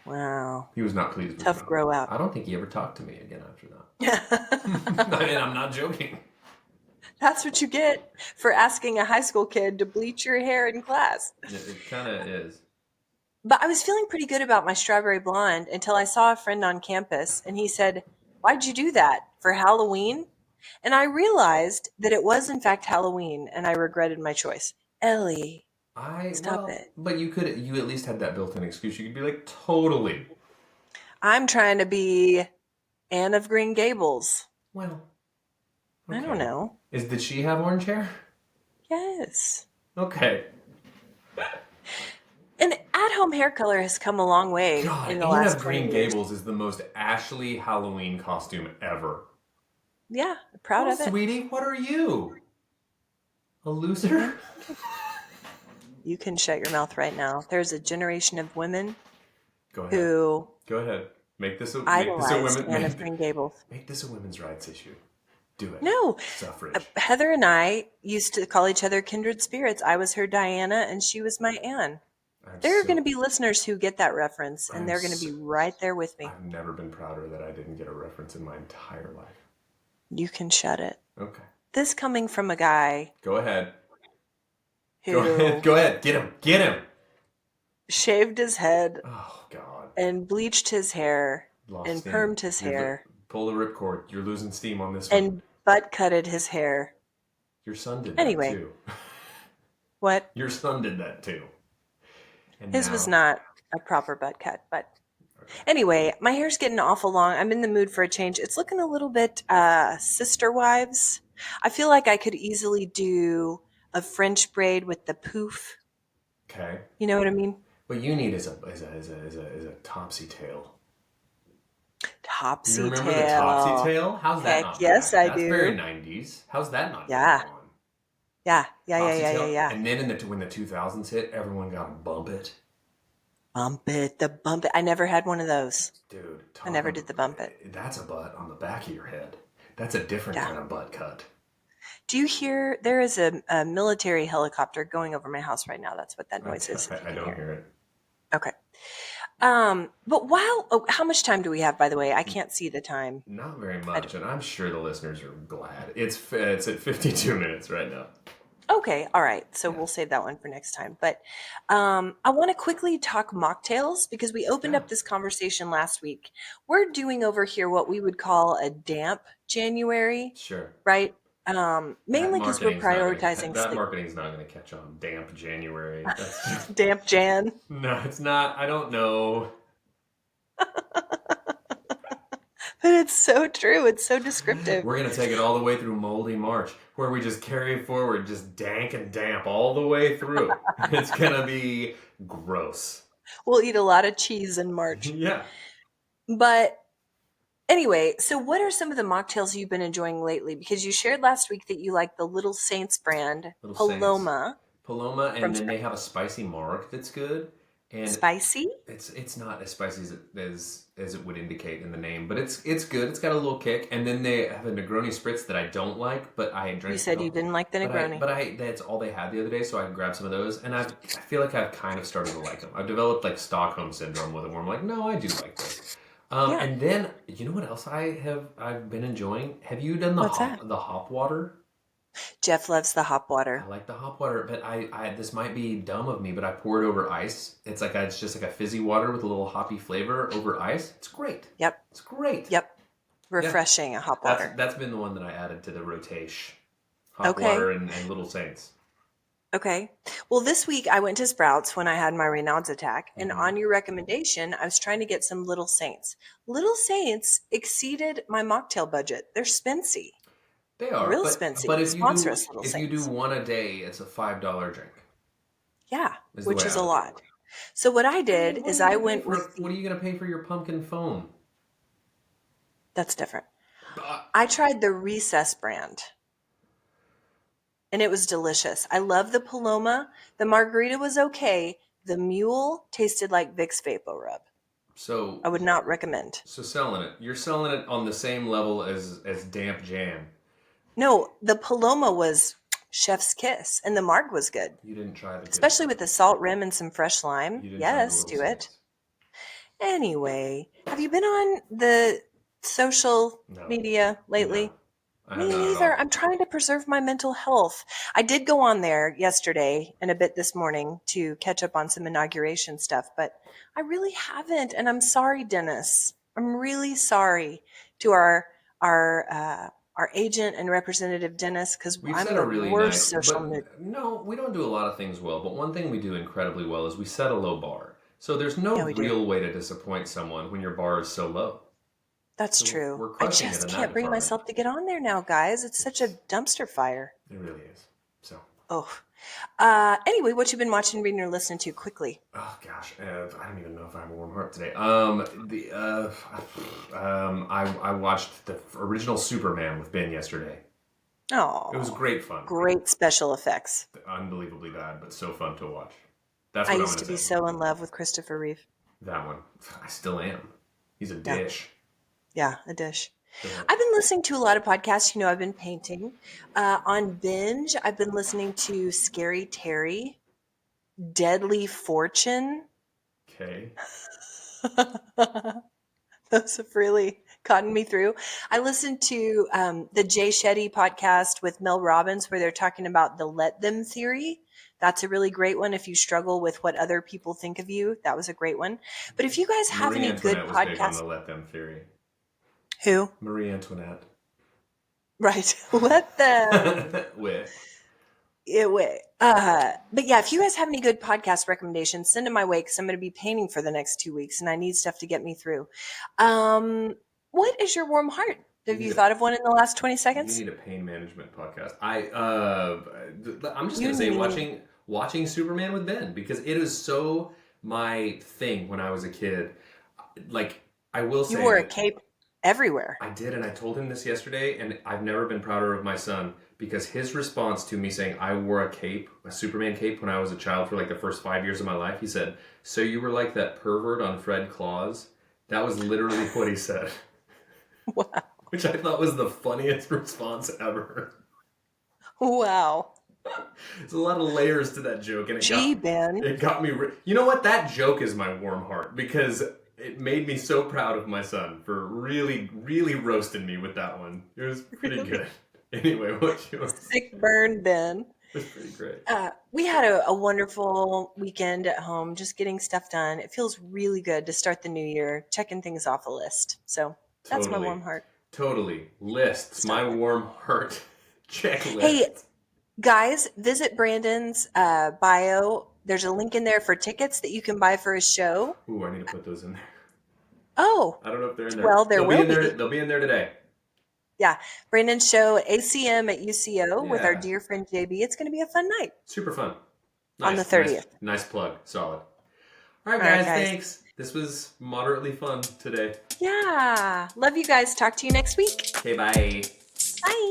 Speaker 2: Wow.
Speaker 1: He was not pleased with me.
Speaker 2: Tough grow out.
Speaker 1: I don't think he ever talked to me again after that.
Speaker 2: That's
Speaker 1: I mean, I'm not joking.
Speaker 2: That's what you get for asking a high school kid to bleach your hair in class.
Speaker 1: It kind of is.
Speaker 2: But I was feeling pretty good about my strawberry blonde until I saw a friend on campus and he said, "Why'd you do that? For Halloween?" And I realized that it was, in fact, Halloween, and I regretted my choice. Ellie, stop
Speaker 1: Well,
Speaker 2: it.
Speaker 1: but you at least had that built-in excuse. You could be like, totally.
Speaker 2: I'm trying to be Anne of Green Gables.
Speaker 1: Well,
Speaker 2: I don't
Speaker 1: okay.
Speaker 2: know.
Speaker 1: Did she have orange hair?
Speaker 2: Yes.
Speaker 1: Okay.
Speaker 2: And at-home hair color has come a long way
Speaker 1: God,
Speaker 2: in the
Speaker 1: Anne
Speaker 2: last
Speaker 1: of
Speaker 2: 20
Speaker 1: Green
Speaker 2: years.
Speaker 1: Gables is the most Ashley Halloween costume ever.
Speaker 2: Yeah, proud
Speaker 1: Oh,
Speaker 2: of it.
Speaker 1: sweetie, what are you? A loser?
Speaker 2: You can shut your mouth right now. There's a generation of women
Speaker 1: Go ahead.
Speaker 2: who
Speaker 1: Go ahead. Make this a
Speaker 2: idolized
Speaker 1: women
Speaker 2: Anne of Green Gables.
Speaker 1: make this a women's rights issue. Do it.
Speaker 2: No,
Speaker 1: Suffrage.
Speaker 2: Heather and I used to call each other kindred spirits. I was her Diana and she was my Anne. There are going to be listeners who get that reference and they're going to be right there with me.
Speaker 1: I've never been prouder that I didn't get a reference in my entire life.
Speaker 2: You can shut it.
Speaker 1: Okay.
Speaker 2: This coming from a guy.
Speaker 1: Go ahead.
Speaker 2: Who
Speaker 1: Go ahead. Get him. Get him.
Speaker 2: Shaved his head.
Speaker 1: Oh, God.
Speaker 2: And bleached his hair.
Speaker 1: Lost
Speaker 2: and
Speaker 1: steam.
Speaker 2: permed his hair.
Speaker 1: Pull the ripcord. You're losing steam on this one.
Speaker 2: And butt cutted his hair.
Speaker 1: Your son did
Speaker 2: anyway,
Speaker 1: that too.
Speaker 2: What?
Speaker 1: Your son did that too.
Speaker 2: And his was not a proper butt cut, but anyway, my hair's getting awful long. I'm in the mood for a change. It's looking a little bit Sister Wives. I feel like I could easily do a French braid with the poof.
Speaker 1: Okay.
Speaker 2: You know what I mean?
Speaker 1: What you need is a topsy tail.
Speaker 2: Topsy
Speaker 1: tail. You remember
Speaker 2: tail.
Speaker 1: the topsy tail? How's that not
Speaker 2: yes,
Speaker 1: back?
Speaker 2: I do.
Speaker 1: That's very 90s. How's that not
Speaker 2: Yeah.
Speaker 1: on?
Speaker 2: Yeah.
Speaker 1: And then when the 2000s hit, everyone got to bump it.
Speaker 2: Bump it. I never had one of those.
Speaker 1: Dude,
Speaker 2: I never did the bump it.
Speaker 1: That's a butt on the back of your head. That's a different kind of butt cut.
Speaker 2: Do you hear? There is a military helicopter going over my house right now. That's what that noise is.
Speaker 1: I don't hear it.
Speaker 2: Okay. But how much time do we have, by the way? I can't see the time.
Speaker 1: Not very much, and I'm sure the listeners are glad. It's at 52 minutes right now.
Speaker 2: Okay, all right. So we'll save that one for next time. But I want to quickly talk mocktails because we opened up this conversation last week. We're doing over here what we would call a damp January.
Speaker 1: Sure.
Speaker 2: Right? Mainly because we're prioritizing
Speaker 1: that
Speaker 2: sleep.
Speaker 1: Marketing's not going to catch on. Damp January. That's
Speaker 2: Damp Jan.
Speaker 1: No, it's not. I don't know.
Speaker 2: But it's so true. It's so descriptive.
Speaker 1: We're going to take it all the way through Moldy March, where we just carry forward just dank and damp all the way through. It's going to be gross.
Speaker 2: We'll eat a lot of cheese in March.
Speaker 1: Yeah.
Speaker 2: But anyway, so what are some of the mocktails you've been enjoying lately? Because you shared last week that you like the Little Saints brand, Paloma.
Speaker 1: Paloma, and then they have a spicy marg that's good. And
Speaker 2: spicy?
Speaker 1: It's not as spicy as it would indicate in the name, but it's good. It's got a little kick. And then they have a Negroni spritz that I don't like, but I drank.
Speaker 2: You said you didn't like the Negroni.
Speaker 1: But that's all they had the other day, so I grabbed some of those, and I feel like I've kind of started to like them. I've developed like Stockholm syndrome with them, where I'm like, no, I do like this. And then you know what else I've been enjoying? Have you done the hop water?
Speaker 2: Jeff loves the hop water.
Speaker 1: I like the hop water, but I this might be dumb of me, but I pour it over ice. It's just like a fizzy water with a little hoppy flavor over ice. It's great.
Speaker 2: Yep.
Speaker 1: It's great.
Speaker 2: Yep. Refreshing, a hop water.
Speaker 1: That's been the one that I added to the rotation. Hop water and Little Saints.
Speaker 2: Okay. Well, this week I went to Sprouts when I had my Raynaud's attack, and on your recommendation, I was trying to get some Little Saints. Little Saints exceeded my mocktail budget. They're spency.
Speaker 1: They are
Speaker 2: real expensive.
Speaker 1: But if you do one a day, it's a $5 drink.
Speaker 2: Yeah, which is a lot. So what I did is I went with.
Speaker 1: What are you going to pay for your pumpkin foam?
Speaker 2: That's different. I tried the Recess brand, and it was delicious. I love the Paloma. The margarita was okay. The Mule tasted like Vicks VapoRub. So I would not recommend.
Speaker 1: So you're selling it on the same level as Damp Jam.
Speaker 2: No, the Paloma was chef's kiss, and the Marg was good.
Speaker 1: You didn't try it.
Speaker 2: Especially with the salt rim and some fresh lime. Yes, do it. Anyway, have you been on the social media lately?
Speaker 1: No. I have
Speaker 2: Me
Speaker 1: not at
Speaker 2: neither.
Speaker 1: all.
Speaker 2: I'm trying to preserve my mental health. I did go on there yesterday and a bit this morning to catch up on some inauguration stuff, but I really haven't. And I'm sorry, Dennis. I'm really sorry to our agent and representative Dennis, because
Speaker 1: We've
Speaker 2: I'm
Speaker 1: set a
Speaker 2: the
Speaker 1: really
Speaker 2: worst
Speaker 1: nice,
Speaker 2: social
Speaker 1: but
Speaker 2: media.
Speaker 1: no, we don't do a lot of things well. But one thing we do incredibly well is we set a low bar. So there's
Speaker 2: Yeah,
Speaker 1: no
Speaker 2: we do.
Speaker 1: real way to disappoint someone when your bar is so low.
Speaker 2: That's
Speaker 1: So
Speaker 2: true.
Speaker 1: we're
Speaker 2: I
Speaker 1: crushing it
Speaker 2: just
Speaker 1: in that
Speaker 2: can't bring
Speaker 1: department.
Speaker 2: myself to get on there now, guys. It's such a dumpster fire.
Speaker 1: It really is. So,
Speaker 2: Oh. Anyway, what you been watching, reading, or listening to quickly?
Speaker 1: oh gosh, I don't even know if I have a warm heart today. I watched the original Superman with Ben yesterday. It was
Speaker 2: Oh,
Speaker 1: great fun.
Speaker 2: great special effects.
Speaker 1: Unbelievably bad, but so fun to watch. That's
Speaker 2: I
Speaker 1: what I'm
Speaker 2: used
Speaker 1: gonna
Speaker 2: to be
Speaker 1: say.
Speaker 2: so in love with Christopher Reeve.
Speaker 1: That one. I still am. He's a
Speaker 2: Yeah,
Speaker 1: dish.
Speaker 2: yeah, a dish.
Speaker 1: Go ahead.
Speaker 2: I've been listening to a lot of podcasts. I've been painting. On binge, I've been listening to Scary Terry, Deadly Fortune.
Speaker 1: Okay.
Speaker 2: Those have really gotten me through. I listened to the Jay Shetty podcast with Mel Robbins, where they're talking about the let them theory. That's a really great one. If you struggle with what other people think of you, that was a great one. But if you guys have
Speaker 1: Marie
Speaker 2: any good
Speaker 1: Antoinette was big on the
Speaker 2: podcasts,
Speaker 1: let them theory.
Speaker 2: who?
Speaker 1: Marie Antoinette.
Speaker 2: Right. Let them.
Speaker 1: With.
Speaker 2: But yeah, if you guys have any good podcast recommendations, send them my way, because I'm going to be painting for the next 2 weeks and I need stuff to get me through. What is your warm heart? Have you thought of one in the last 20
Speaker 1: You
Speaker 2: seconds?
Speaker 1: need a pain management podcast. I'm just
Speaker 2: You
Speaker 1: gonna say
Speaker 2: need.
Speaker 1: watching Superman with Ben, because it is so my thing when I was a kid. Like, I will
Speaker 2: You
Speaker 1: say
Speaker 2: wore a
Speaker 1: that
Speaker 2: cape everywhere.
Speaker 1: I did, and I told him this yesterday, and I've never been prouder of my son, because his response to me saying I wore a cape, a Superman cape, when I was a child for like the first 5 years of my life, he said, "So you were like that pervert on Fred Claus?" That was literally what he said,
Speaker 2: Wow.
Speaker 1: which I thought was the funniest response ever.
Speaker 2: Wow.
Speaker 1: There's a lot of layers to that joke, and
Speaker 2: Gee, Ben.
Speaker 1: it got me. You know what? That joke is my warm heart, because it made me so proud of my son for really, really roasting me with that one. It was pretty
Speaker 2: Really
Speaker 1: good. Anyway, what's yours?
Speaker 2: sick burn, Ben.
Speaker 1: It was pretty great.
Speaker 2: We had a wonderful weekend at home, just getting stuff done. It feels really good to start the new year, checking things off a list. So that's my
Speaker 1: Totally,
Speaker 2: warm heart.
Speaker 1: totally. Lists, my
Speaker 2: Start with.
Speaker 1: warm heart
Speaker 2: Hey,
Speaker 1: checklist.
Speaker 2: guys, visit Brandon's bio. There's a link in there for tickets that you can buy for his show.
Speaker 1: Ooh, I need to put those in there.
Speaker 2: Oh,
Speaker 1: I don't know if they're in there.
Speaker 2: well, there
Speaker 1: They'll be
Speaker 2: will
Speaker 1: in there.
Speaker 2: be.
Speaker 1: They'll be in there today.
Speaker 2: Yeah, Brandon's show, ACM at UCO with our
Speaker 1: Yeah,
Speaker 2: dear friend JB. It's going to be a fun night
Speaker 1: super fun.
Speaker 2: on the
Speaker 1: Nice, nice,
Speaker 2: 30th.
Speaker 1: nice plug. Solid. All right,
Speaker 2: All right,
Speaker 1: guys.
Speaker 2: guys.
Speaker 1: Thanks. This was moderately fun today.
Speaker 2: Yeah. Love you guys. Talk to you next week.
Speaker 1: Okay, bye.
Speaker 2: Bye.